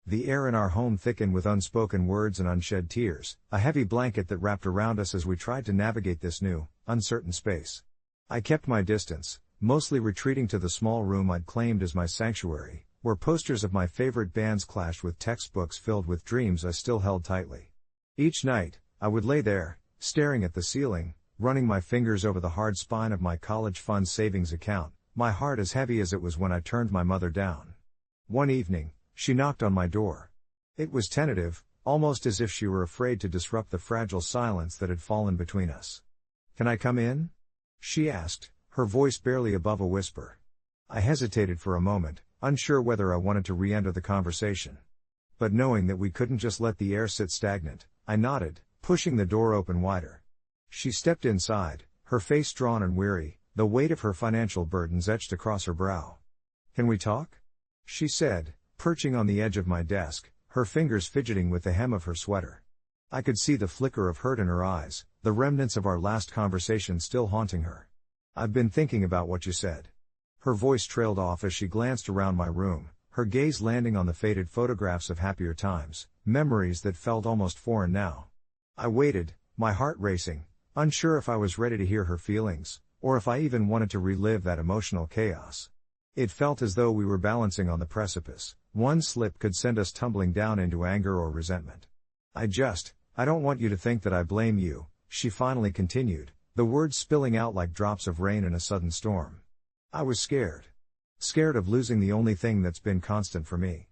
The air in our home thickened with unspoken words and unshed tears, a heavy blanket that wrapped around us as we tried to navigate this new, uncertain space. I kept my distance, mostly retreating to the small room I'd claimed as my sanctuary, where posters of my favorite bands clashed with textbooks filled with dreams I still held tightly. Each night, I would lay there, staring at the ceiling, running my fingers over the hard spine of my college fund savings account, my heart as heavy as it was when I turned my mother down. One evening, she knocked on my door. It was tentative, almost as if she were afraid to disrupt the fragile silence that had fallen between us. "Can I come in?" she asked, her voice barely above a whisper. I hesitated for a moment, unsure whether I wanted to re-enter the conversation. But knowing that we couldn't just let the air sit stagnant, I nodded, pushing the door open wider. She stepped inside, her face drawn and weary, the weight of her financial burdens etched across her brow. "Can we talk?" she said, perching on the edge of my desk, her fingers fidgeting with the hem of her sweater. I could see the flicker of hurt in her eyes, the remnants of our last conversation still haunting her. "I've been thinking about what you said." Her voice trailed off as she glanced around my room, her gaze landing on the faded photographs of happier times, memories that felt almost foreign now. I waited, my heart racing, unsure if I was ready to hear her feelings, or if I even wanted to relive that emotional chaos. It felt as though we were balancing on the precipice. One slip could send us tumbling down into anger or resentment. I don't want you to think that I blame you," she finally continued, the words spilling out like drops of rain in a sudden storm. I was scared. Scared of losing the only thing that's been constant for me.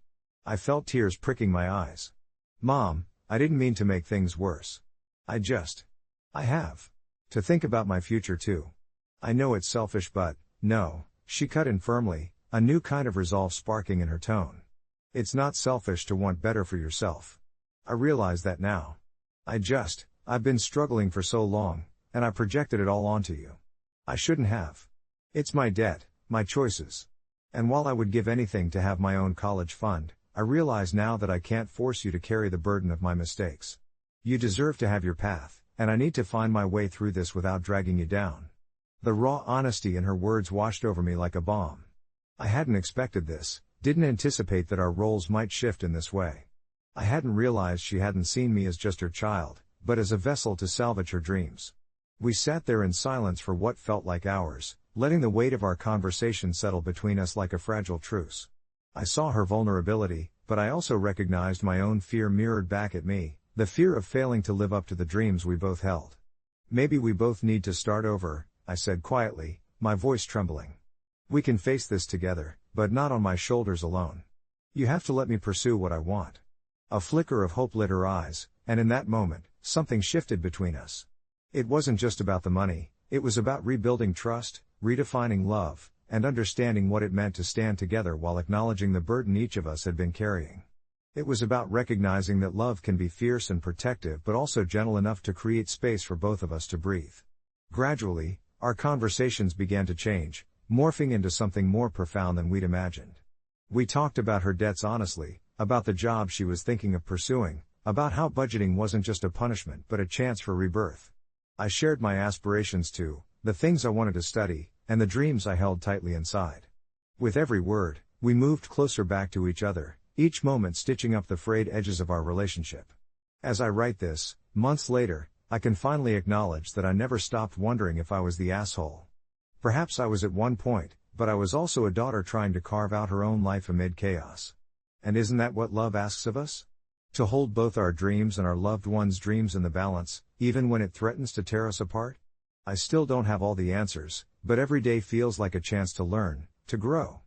I felt tears pricking my eyes. Mom, I didn't mean to make things worse. I have to think about my future too. I know it's selfish but, no, she cut in firmly, a new kind of resolve sparking in her tone. It's not selfish to want better for yourself. I realize that now. I've been struggling for so long, and I projected it all onto you. I shouldn't have. It's my debt, my choices. And while I would give anything to have my own college fund, I realize now that I can't force you to carry the burden of my mistakes. You deserve to have your path, and I need to find my way through this without dragging you down. The raw honesty in her words washed over me like a bomb. I hadn't expected this, didn't anticipate that our roles might shift in this way. I hadn't realized she hadn't seen me as just her child, but as a vessel to salvage her dreams. We sat there in silence for what felt like hours, letting the weight of our conversation settle between us like a fragile truce. I saw her vulnerability, but I also recognized my own fear mirrored back at me, the fear of failing to live up to the dreams we both held. Maybe we both need to start over, I said quietly, my voice trembling. We can face this together, but not on my shoulders alone. You have to let me pursue what I want. A flicker of hope lit her eyes, and in that moment, something shifted between us. It wasn't just about the money, it was about rebuilding trust, redefining love, and understanding what it meant to stand together while acknowledging the burden each of us had been carrying. It was about recognizing that love can be fierce and protective but also gentle enough to create space for both of us to breathe. Gradually, our conversations began to change, morphing into something more profound than we'd imagined. We talked about her debts honestly, about the job she was thinking of pursuing, about how budgeting wasn't just a punishment but a chance for rebirth. I shared my aspirations too, the things I wanted to study, and the dreams I held tightly inside. With every word, we moved closer back to each other, each moment stitching up the frayed edges of our relationship. As I write this, months later, I can finally acknowledge that I never stopped wondering if I was the asshole. Perhaps I was at one point, but I was also a daughter trying to carve out her own life amid chaos. And isn't that what love asks of us? To hold both our dreams and our loved ones' dreams in the balance, even when it threatens to tear us apart? I still don't have all the answers, but every day feels like a chance to learn, to grow.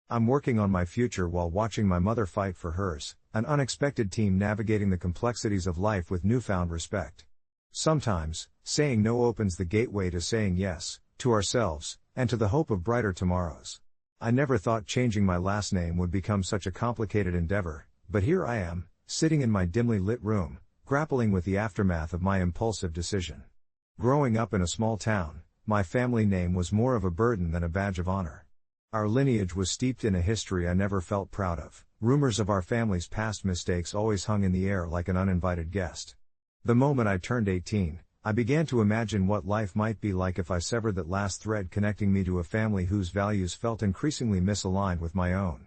I'm working on my future while watching my mother fight for hers, an unexpected team navigating the complexities of life with newfound respect. Sometimes, saying no opens the gateway to saying yes, to ourselves, and to the hope of brighter tomorrows. I never thought changing my last name would become such a complicated endeavor, but here I am, sitting in my dimly lit room, grappling with the aftermath of my impulsive decision. Growing up in a small town, my family name was more of a burden than a badge of honor. Our lineage was steeped in a history I never felt proud of. Rumors of our family's past mistakes always hung in the air like an uninvited guest. The moment I turned 18, I began to imagine what life might be like if I severed that last thread connecting me to a family whose values felt increasingly misaligned with my own.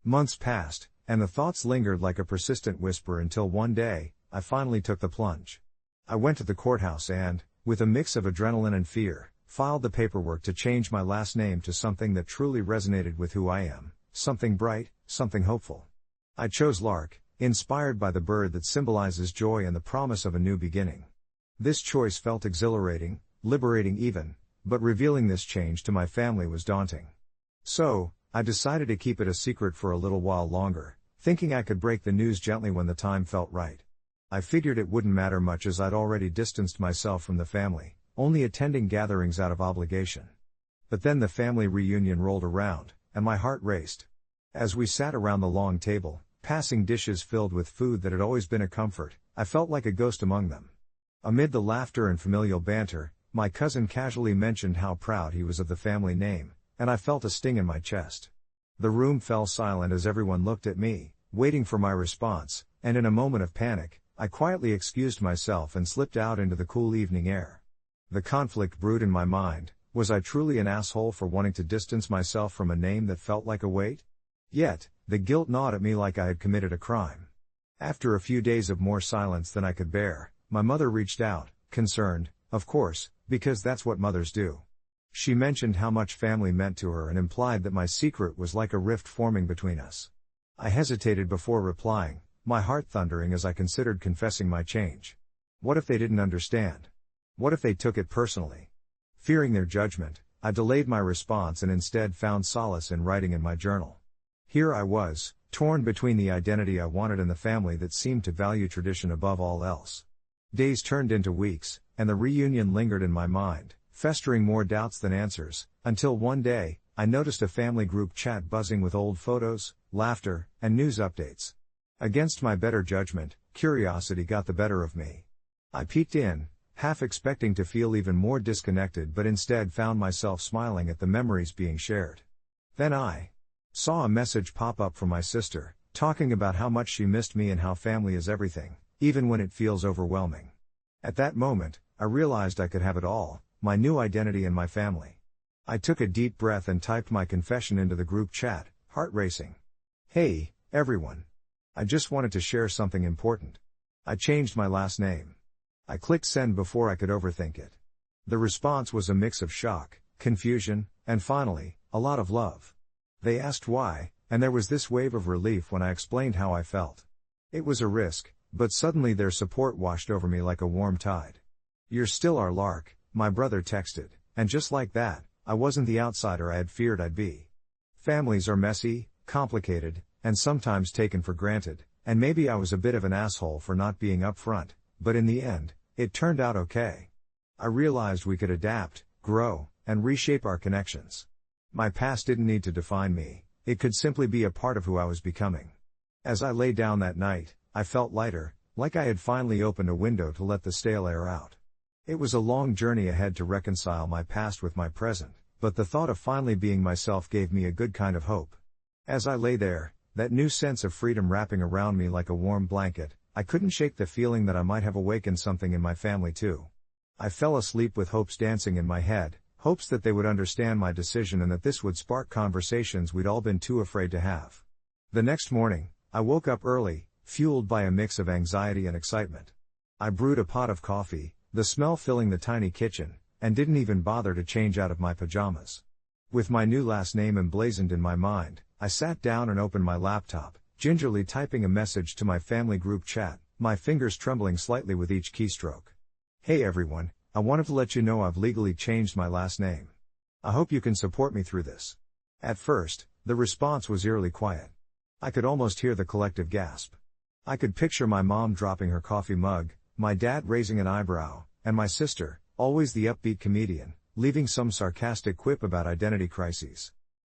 Months passed, and the thoughts lingered like a persistent whisper until one day, I finally took the plunge. I went to the courthouse and, with a mix of adrenaline and fear, filed the paperwork to change my last name to something that truly resonated with who I am, something bright, something hopeful. I chose Lark, inspired by the bird that symbolizes joy and the promise of a new beginning. This choice felt exhilarating, liberating even, but revealing this change to my family was daunting. So, I decided to keep it a secret for a little while longer, thinking I could break the news gently when the time felt right. I figured it wouldn't matter much as I'd already distanced myself from the family, only attending gatherings out of obligation. But then the family reunion rolled around, and my heart raced. As we sat around the long table, passing dishes filled with food that had always been a comfort, I felt like a ghost among them. Amid the laughter and familial banter, my cousin casually mentioned how proud he was of the family name, and I felt a sting in my chest. The room fell silent as everyone looked at me, waiting for my response, and in a moment of panic, I quietly excused myself and slipped out into the cool evening air. The conflict brewed in my mind. Was I truly an asshole for wanting to distance myself from a name that felt like a weight? Yet, the guilt gnawed at me like I had committed a crime. After a few days of more silence than I could bear, my mother reached out, concerned, of course, because that's what mothers do. She mentioned how much family meant to her and implied that my secret was like a rift forming between us. I hesitated before replying, my heart thundering as I considered confessing my change. What if they didn't understand? What if they took it personally? Fearing their judgment, I delayed my response and instead found solace in writing in my journal. Here I was, torn between the identity I wanted and the family that seemed to value tradition above all else. Days turned into weeks, and the reunion lingered in my mind, festering more doubts than answers, until one day, I noticed a family group chat buzzing with old photos, laughter, and news updates. Against my better judgment, curiosity got the better of me. I peeked in, half expecting to feel even more disconnected, but instead found myself smiling at the memories being shared. Then I saw a message pop up from my sister, talking about how much she missed me and how family is everything, even when it feels overwhelming. At that moment, I realized I could have it all, my new identity and my family. I took a deep breath and typed my confession into the group chat, heart racing. Hey, everyone. I just wanted to share something important. I changed my last name. I clicked send before I could overthink it. The response was a mix of shock, confusion, and finally, a lot of love. They asked why, and there was this wave of relief when I explained how I felt. It was a risk, but suddenly their support washed over me like a warm tide. "You're still our Lark," my brother texted, and just like that, I wasn't the outsider I had feared I'd be. Families are messy, complicated, and sometimes taken for granted, and maybe I was a bit of an asshole for not being upfront. But in the end, it turned out okay. I realized we could adapt, grow, and reshape our connections. My past didn't need to define me, it could simply be a part of who I was becoming. As I lay down that night, I felt lighter, like I had finally opened a window to let the stale air out. It was a long journey ahead to reconcile my past with my present, but the thought of finally being myself gave me a good kind of hope. As I lay there, that new sense of freedom wrapping around me like a warm blanket, I couldn't shake the feeling that I might have awakened something in my family too. I fell asleep with hopes dancing in my head, hopes that they would understand my decision and that this would spark conversations we'd all been too afraid to have. The next morning, I woke up early, fueled by a mix of anxiety and excitement. I brewed a pot of coffee, the smell filling the tiny kitchen, and didn't even bother to change out of my pajamas. With my new last name emblazoned in my mind, I sat down and opened my laptop, gingerly typing a message to my family group chat, my fingers trembling slightly with each keystroke. "Hey everyone, I wanted to let you know I've legally changed my last name. I hope you can support me through this." At first, the response was eerily quiet. I could almost hear the collective gasp. I could picture my mom dropping her coffee mug, my dad raising an eyebrow, and my sister, always the upbeat comedian, leaving some sarcastic quip about identity crises.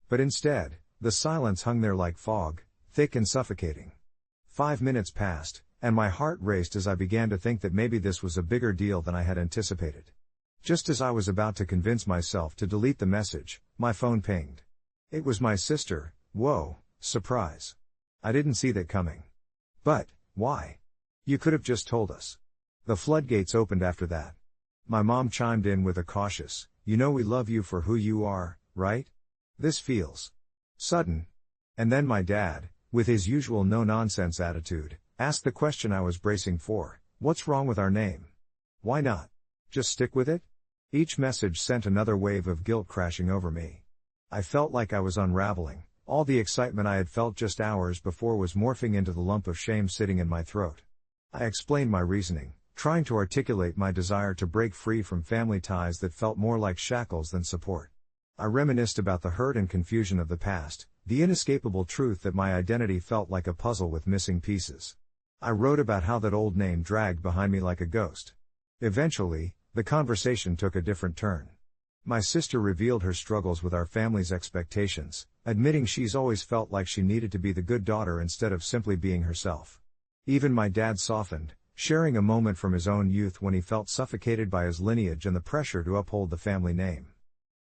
But instead, the silence hung there like fog, thick and suffocating. 5 minutes passed, and my heart raced as I began to think that maybe this was a bigger deal than I had anticipated. Just as I was about to convince myself to delete the message, my phone pinged. It was my sister. Whoa, surprise. I didn't see that coming. But, why? You could have just told us. The floodgates opened after that. My mom chimed in with a cautious, "You know we love you for who you are, right? This feels sudden." And then my dad, with his usual no-nonsense attitude, asked the question I was bracing for: "What's wrong with our name? Why not just stick with it?" Each message sent another wave of guilt crashing over me. I felt like I was unraveling. All the excitement I had felt just hours before was morphing into the lump of shame sitting in my throat. I explained my reasoning, trying to articulate my desire to break free from family ties that felt more like shackles than support. I reminisced about the hurt and confusion of the past, the inescapable truth that my identity felt like a puzzle with missing pieces. I wrote about how that old name dragged behind me like a ghost. Eventually, the conversation took a different turn. My sister revealed her struggles with our family's expectations, admitting she's always felt like she needed to be the good daughter instead of simply being herself. Even my dad softened, sharing a moment from his own youth when he felt suffocated by his lineage and the pressure to uphold the family name.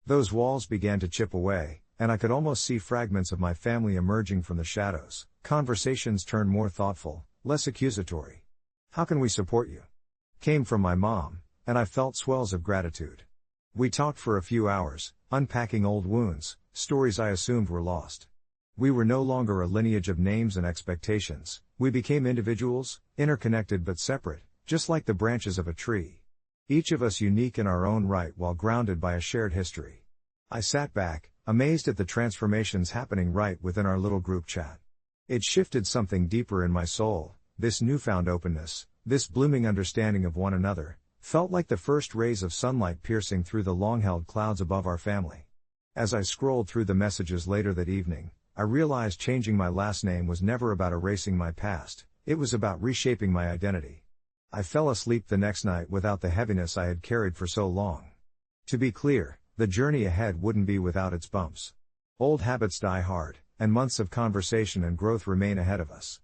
Those walls began to chip away, and I could almost see fragments of my family emerging from the shadows. Conversations turned more thoughtful, less accusatory. "How can we support you?" came from my mom, and I felt swells of gratitude. We talked for a few hours, unpacking old wounds, stories I assumed were lost. We were no longer a lineage of names and expectations, we became individuals, interconnected but separate, just like the branches of a tree. Each of us unique in our own right while grounded by a shared history. I sat back, amazed at the transformations happening right within our little group chat. It shifted something deeper in my soul, this newfound openness, this blooming understanding of one another, Felt like the first rays of sunlight piercing through the long-held clouds above our family. As I scrolled through the messages later that evening, I realized changing my last name was never about erasing my past, it was about reshaping my identity. I fell asleep the next night without the heaviness I had carried for so long. To be clear, the journey ahead wouldn't be without its bumps. Old habits die hard, and months of conversation and growth remain ahead of us.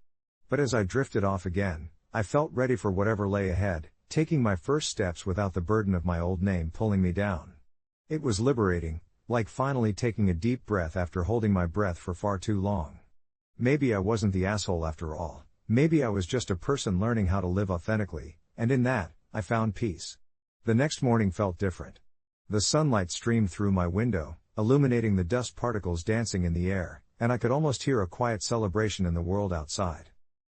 But as I drifted off again, I felt ready for whatever lay ahead, taking my first steps without the burden of my old name pulling me down. It was liberating, like finally taking a deep breath after holding my breath for far too long. Maybe I wasn't the asshole after all, maybe I was just a person learning how to live authentically, and in that, I found peace. The next morning felt different. The sunlight streamed through my window, illuminating the dust particles dancing in the air, and I could almost hear a quiet celebration in the world outside.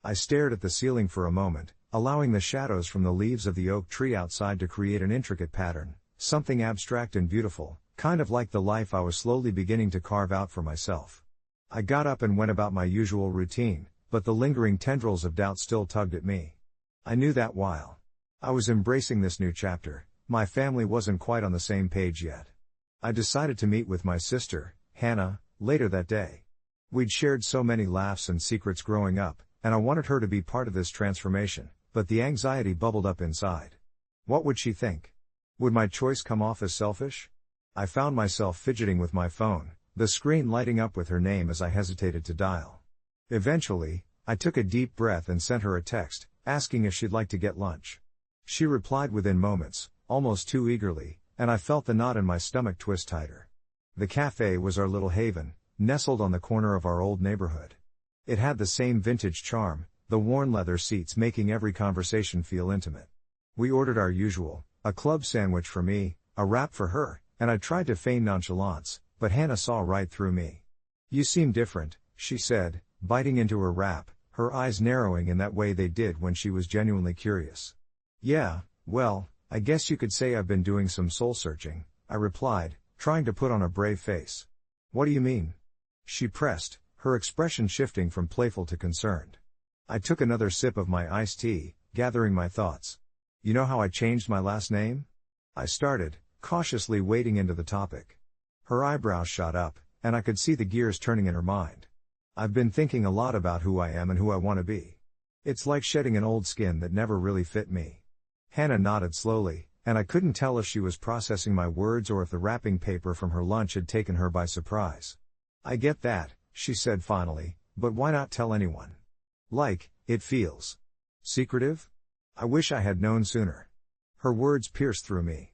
I stared at the ceiling for a moment, allowing the shadows from the leaves of the oak tree outside to create an intricate pattern, something abstract and beautiful, kind of like the life I was slowly beginning to carve out for myself. I got up and went about my usual routine, but the lingering tendrils of doubt still tugged at me. I knew that while I was embracing this new chapter, my family wasn't quite on the same page yet. I decided to meet with my sister, Hannah, later that day. We'd shared so many laughs and secrets growing up, and I wanted her to be part of this transformation, but the anxiety bubbled up inside. What would she think? Would my choice come off as selfish? I found myself fidgeting with my phone, the screen lighting up with her name as I hesitated to dial. Eventually, I took a deep breath and sent her a text, asking if she'd like to get lunch. She replied within moments, almost too eagerly, and I felt the knot in my stomach twist tighter. The cafe was our little haven, nestled on the corner of our old neighborhood. It had the same vintage charm, the worn leather seats making every conversation feel intimate. We ordered our usual, a club sandwich for me, a wrap for her, and I tried to feign nonchalance, but Hannah saw right through me. "You seem different," she said, biting into her wrap, her eyes narrowing in that way they did when she was genuinely curious. "Yeah, well, I guess you could say I've been doing some soul searching," I replied, trying to put on a brave face. "What do you mean?" she pressed, her expression shifting from playful to concerned. I took another sip of my iced tea, gathering my thoughts. "You know how I changed my last name?" I started, cautiously wading into the topic. Her eyebrows shot up, and I could see the gears turning in her mind. "I've been thinking a lot about who I am and who I want to be. It's like shedding an old skin that never really fit me." Hannah nodded slowly, and I couldn't tell if she was processing my words or if the wrapping paper from her lunch had taken her by surprise. "I get that," she said finally, "but why not tell anyone? Like, it feels secretive? I wish I had known sooner." Her words pierced through me.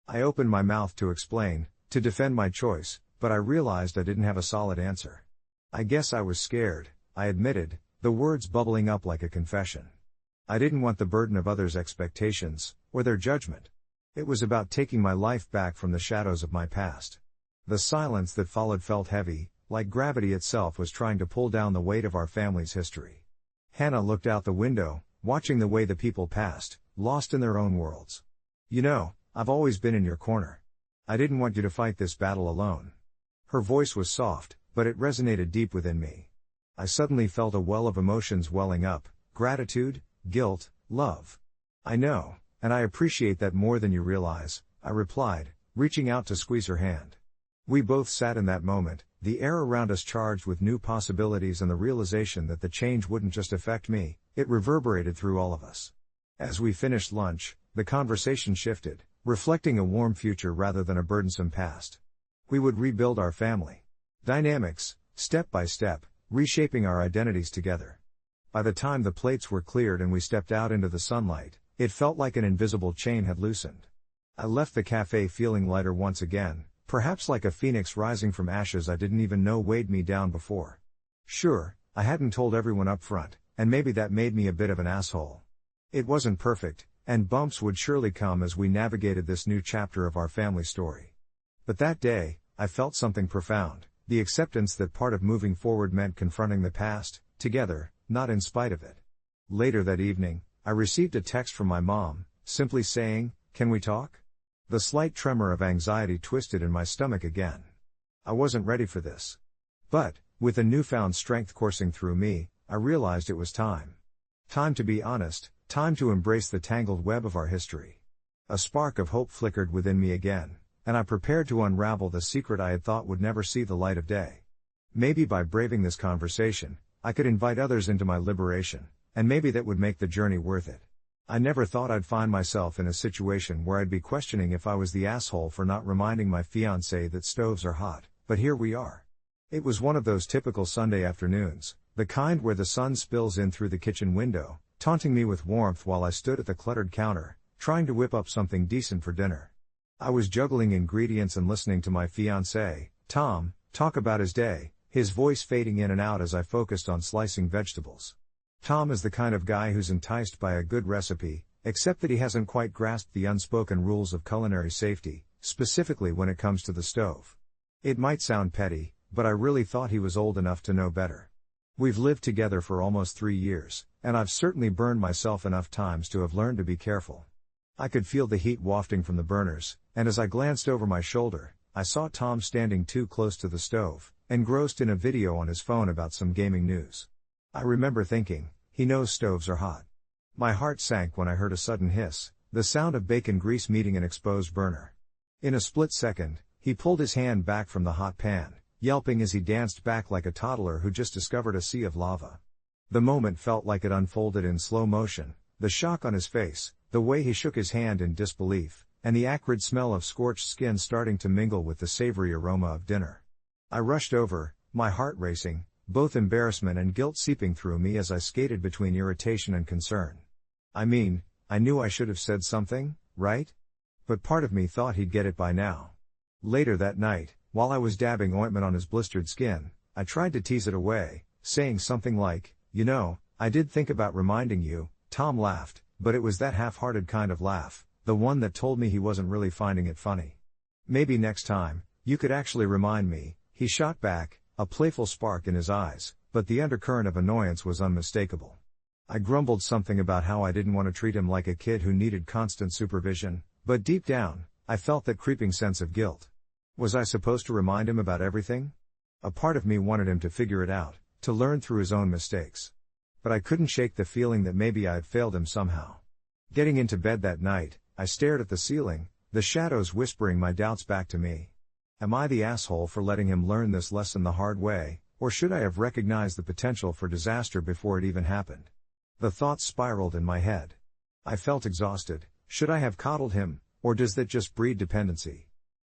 I opened my mouth to explain, to defend my choice, but I realized I didn't have a solid answer. "I guess I was scared," I admitted, the words bubbling up like a confession. I didn't want the burden of others' expectations, or their judgment. It was about taking my life back from the shadows of my past. The silence that followed felt heavy, like gravity itself was trying to pull down the weight of our family's history. Hannah looked out the window, watching the way the people passed, lost in their own worlds. "You know, I've always been in your corner. I didn't want you to fight this battle alone." Her voice was soft, but it resonated deep within me. I suddenly felt a well of emotions welling up, gratitude, guilt, love. "I know, and I appreciate that more than you realize," I replied, reaching out to squeeze her hand. We both sat in that moment, the air around us charged with new possibilities and the realization that the change wouldn't just affect me, it reverberated through all of us. As we finished lunch, the conversation shifted, reflecting a warm future rather than a burdensome past. We would rebuild our family dynamics, step by step, reshaping our identities together. By the time the plates were cleared and we stepped out into the sunlight, it felt like an invisible chain had loosened. I left the cafe feeling lighter once again, perhaps like a phoenix rising from ashes I didn't even know weighed me down before. Sure, I hadn't told everyone up front, and maybe that made me a bit of an asshole. It wasn't perfect, and bumps would surely come as we navigated this new chapter of our family story. But that day, I felt something profound, the acceptance that part of moving forward meant confronting the past, together, not in spite of it. Later that evening, I received a text from my mom, simply saying, "Can we talk?" The slight tremor of anxiety twisted in my stomach again. I wasn't ready for this. But, with a newfound strength coursing through me, I realized it was time. Time to be honest, time to embrace the tangled web of our history. A spark of hope flickered within me again, and I prepared to unravel the secret I had thought would never see the light of day. Maybe by braving this conversation, I could invite others into my liberation, and maybe that would make the journey worth it. I never thought I'd find myself in a situation where I'd be questioning if I was the asshole for not reminding my fiance that stoves are hot, but here we are. It was one of those typical Sunday afternoons, the kind where the sun spills in through the kitchen window, taunting me with warmth while I stood at the cluttered counter, trying to whip up something decent for dinner. I was juggling ingredients and listening to my fiancé, Tom, talk about his day, his voice fading in and out as I focused on slicing vegetables. Tom is the kind of guy who's enticed by a good recipe, except that he hasn't quite grasped the unspoken rules of culinary safety, specifically when it comes to the stove. It might sound petty, but I really thought he was old enough to know better. We've lived together for almost 3 years, and I've certainly burned myself enough times to have learned to be careful. I could feel the heat wafting from the burners, and as I glanced over my shoulder, I saw Tom standing too close to the stove, engrossed in a video on his phone about some gaming news. I remember thinking, he knows stoves are hot. My heart sank when I heard a sudden hiss, the sound of bacon grease meeting an exposed burner. In a split second, he pulled his hand back from the hot pan, yelping as he danced back like a toddler who just discovered a sea of lava. The moment felt like it unfolded in slow motion, the shock on his face, the way he shook his hand in disbelief, and the acrid smell of scorched skin starting to mingle with the savory aroma of dinner. I rushed over, my heart racing, both embarrassment and guilt seeping through me as I skated between irritation and concern. I mean, I knew I should have said something, right? But part of me thought he'd get it by now. Later that night, while I was dabbing ointment on his blistered skin, I tried to tease it away, saying something like, "You know, I did think about reminding you." Tom laughed, but it was that half-hearted kind of laugh, the one that told me he wasn't really finding it funny. "Maybe next time, you could actually remind me," he shot back, a playful spark in his eyes, but the undercurrent of annoyance was unmistakable. I grumbled something about how I didn't want to treat him like a kid who needed constant supervision, but deep down, I felt that creeping sense of guilt. Was I supposed to remind him about everything? A part of me wanted him to figure it out, to learn through his own mistakes. But I couldn't shake the feeling that maybe I had failed him somehow. Getting into bed that night, I stared at the ceiling, the shadows whispering my doubts back to me. Am I the asshole for letting him learn this lesson the hard way, or should I have recognized the potential for disaster before it even happened? The thoughts spiraled in my head. I felt exhausted. Should I have coddled him, or does that just breed dependency?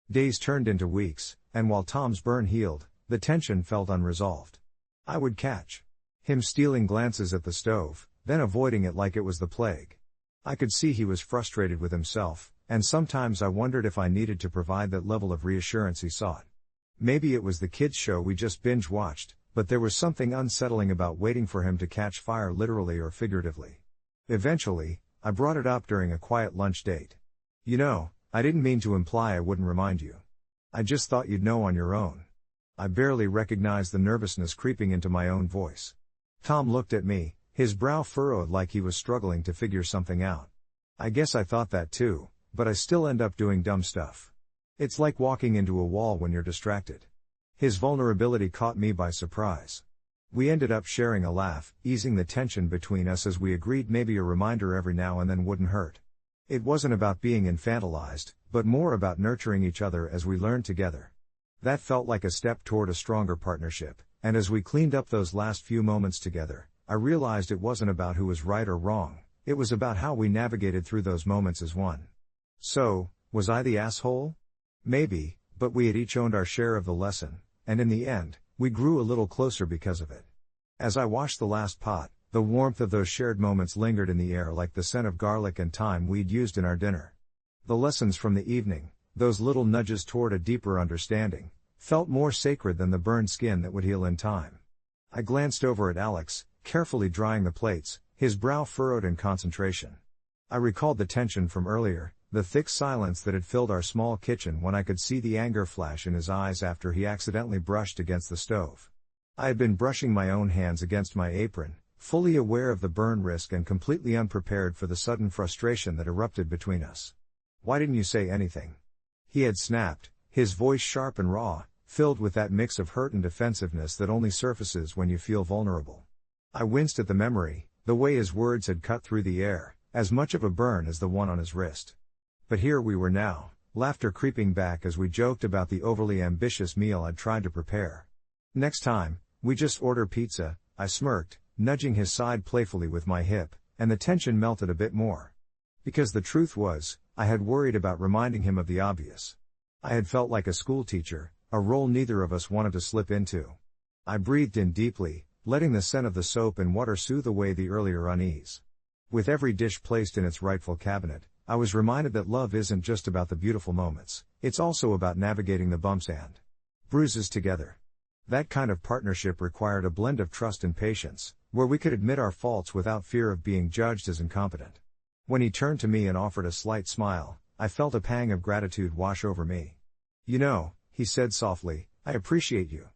Days turned into weeks, and while Tom's burn healed, the tension felt unresolved. I would catch him stealing glances at the stove, then avoiding it like it was the plague. I could see he was frustrated with himself, and sometimes I wondered if I needed to provide that level of reassurance he sought. Maybe it was the kids' show we just binge-watched, but there was something unsettling about waiting for him to catch fire literally or figuratively. Eventually, I brought it up during a quiet lunch date. "You know, I didn't mean to imply I wouldn't remind you. I just thought you'd know on your own." I barely recognized the nervousness creeping into my own voice. Tom looked at me, his brow furrowed like he was struggling to figure something out. I guess I thought that too, but I still end up doing dumb stuff. It's like walking into a wall when you're distracted. His vulnerability caught me by surprise. We ended up sharing a laugh, easing the tension between us as we agreed maybe a reminder every now and then wouldn't hurt. It wasn't about being infantilized, but more about nurturing each other as we learned together. That felt like a step toward a stronger partnership, and as we cleaned up those last few moments together, I realized it wasn't about who was right or wrong, it was about how we navigated through those moments as one. So, was I the asshole? Maybe, but we had each owned our share of the lesson, and in the end, we grew a little closer because of it. As I washed the last pot, the warmth of those shared moments lingered in the air like the scent of garlic and thyme we'd used in our dinner. The lessons from the evening, those little nudges toward a deeper understanding, felt more sacred than the burned skin that would heal in time. I glanced over at Alex, carefully drying the plates, his brow furrowed in concentration. I recalled the tension from earlier, the thick silence that had filled our small kitchen when I could see the anger flash in his eyes after he accidentally brushed against the stove. I had been brushing my own hands against my apron, fully aware of the burn risk and completely unprepared for the sudden frustration that erupted between us. "Why didn't you say anything?" he had snapped, his voice sharp and raw, filled with that mix of hurt and defensiveness that only surfaces when you feel vulnerable. I winced at the memory, the way his words had cut through the air, as much of a burn as the one on his wrist. But here we were now, laughter creeping back as we joked about the overly ambitious meal I'd tried to prepare. Next time, we just order pizza, I smirked, nudging his side playfully with my hip, and the tension melted a bit more. Because the truth was, I had worried about reminding him of the obvious. I had felt like a schoolteacher, a role neither of us wanted to slip into. I breathed in deeply, letting the scent of the soap and water soothe away the earlier unease. With every dish placed in its rightful cabinet, I was reminded that love isn't just about the beautiful moments, it's also about navigating the bumps and bruises together. That kind of partnership required a blend of trust and patience, where we could admit our faults without fear of being judged as incompetent. When he turned to me and offered a slight smile, I felt a pang of gratitude wash over me. "You know," he said softly, "I appreciate you.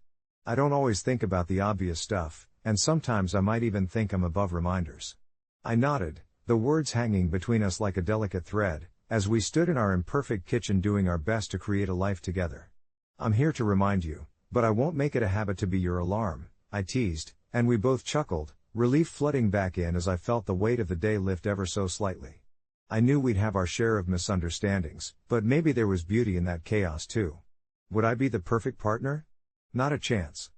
I don't always think about the obvious stuff, and sometimes I might even think I'm above reminders." I nodded, the words hanging between us like a delicate thread, as we stood in our imperfect kitchen doing our best to create a life together. "I'm here to remind you, but I won't make it a habit to be your alarm," I teased, and we both chuckled, relief flooding back in as I felt the weight of the day lift ever so slightly. I knew we'd have our share of misunderstandings, but maybe there was beauty in that chaos too. Would I be the perfect partner? Not a chance.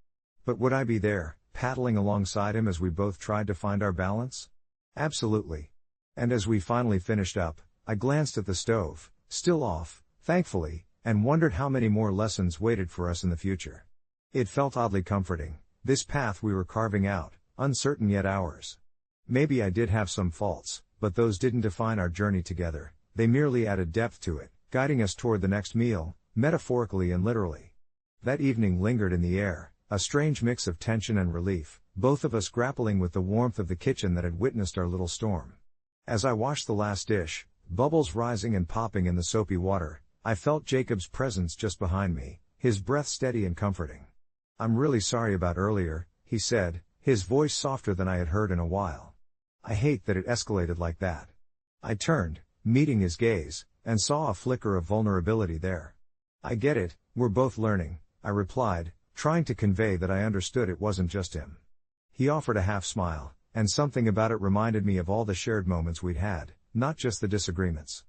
But would I be there, paddling alongside him as we both tried to find our balance? Absolutely. And as we finally finished up, I glanced at the stove, still off, thankfully, and wondered how many more lessons waited for us in the future. It felt oddly comforting, this path we were carving out, uncertain yet ours. Maybe I did have some faults, but those didn't define our journey together, they merely added depth to it, guiding us toward the next meal, metaphorically and literally. That evening lingered in the air, a strange mix of tension and relief, both of us grappling with the warmth of the kitchen that had witnessed our little storm. As I washed the last dish, bubbles rising and popping in the soapy water, I felt Jacob's presence just behind me, his breath steady and comforting. "I'm really sorry about earlier," he said, his voice softer than I had heard in a while. "I hate that it escalated like that." I turned, meeting his gaze, and saw a flicker of vulnerability there. "I get it, we're both learning," I replied, trying to convey that I understood it wasn't just him. He offered a half smile, and something about it reminded me of all the shared moments we'd had, not just the disagreements.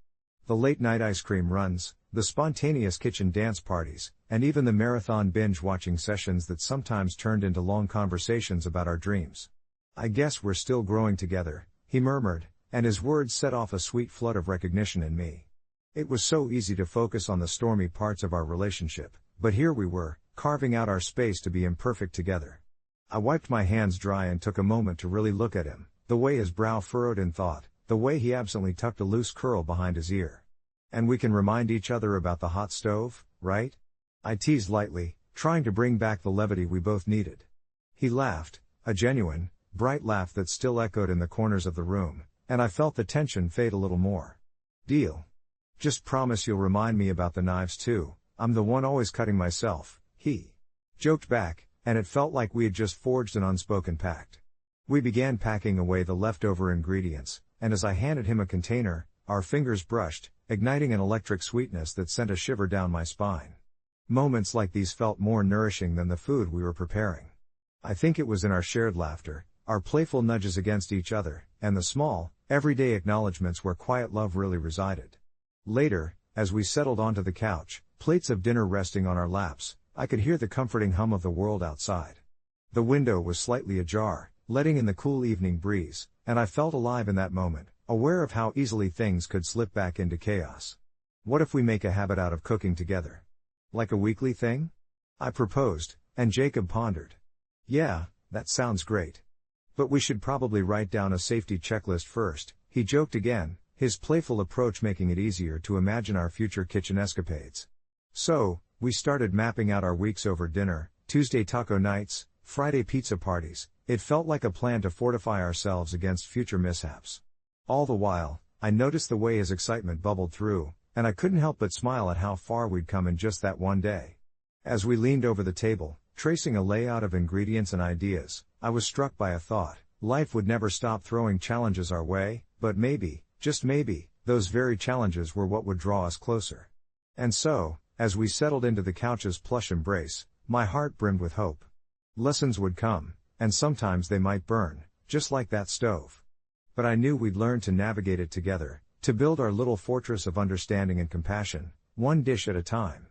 The late-night ice cream runs, the spontaneous kitchen dance parties, and even the marathon binge-watching sessions that sometimes turned into long conversations about our dreams. "I guess we're still growing together," he murmured, and his words set off a sweet flood of recognition in me. It was so easy to focus on the stormy parts of our relationship, but here we were, carving out our space to be imperfect together. I wiped my hands dry and took a moment to really look at him, the way his brow furrowed in thought, the way he absently tucked a loose curl behind his ear. "And we can remind each other about the hot stove, right?" I teased lightly, trying to bring back the levity we both needed. He laughed, a genuine, bright laugh that still echoed in the corners of the room, and I felt the tension fade a little more. "Deal. Just promise you'll remind me about the knives too, I'm the one always cutting myself," he joked back, and it felt like we had just forged an unspoken pact. We began packing away the leftover ingredients, and as I handed him a container, our fingers brushed, igniting an electric sweetness that sent a shiver down my spine. Moments like these felt more nourishing than the food we were preparing. I think it was in our shared laughter, our playful nudges against each other, and the small, everyday acknowledgments where quiet love really resided. Later, as we settled onto the couch, plates of dinner resting on our laps, I could hear the comforting hum of the world outside. The window was slightly ajar, letting in the cool evening breeze, and I felt alive in that moment, aware of how easily things could slip back into chaos. "What if we make a habit out of cooking together? Like a weekly thing?" I proposed, and Jacob pondered. "Yeah, that sounds great. But we should probably write down a safety checklist first," he joked again, his playful approach making it easier to imagine our future kitchen escapades. So, we started mapping out our weeks over dinner, Tuesday taco nights, Friday pizza parties. It felt like a plan to fortify ourselves against future mishaps. All the while, I noticed the way his excitement bubbled through, and I couldn't help but smile at how far we'd come in just that one day. As we leaned over the table, tracing a layout of ingredients and ideas, I was struck by a thought. Life would never stop throwing challenges our way, but maybe, just maybe, those very challenges were what would draw us closer. And so, as we settled into the couch's plush embrace, my heart brimmed with hope. Lessons would come, and sometimes they might burn, just like that stove. But I knew we'd learn to navigate it together, To build our little fortress of understanding and compassion, one dish at a time.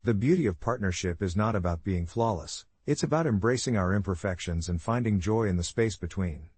The beauty of partnership is not about being flawless, it's about embracing our imperfections and finding joy in the space between.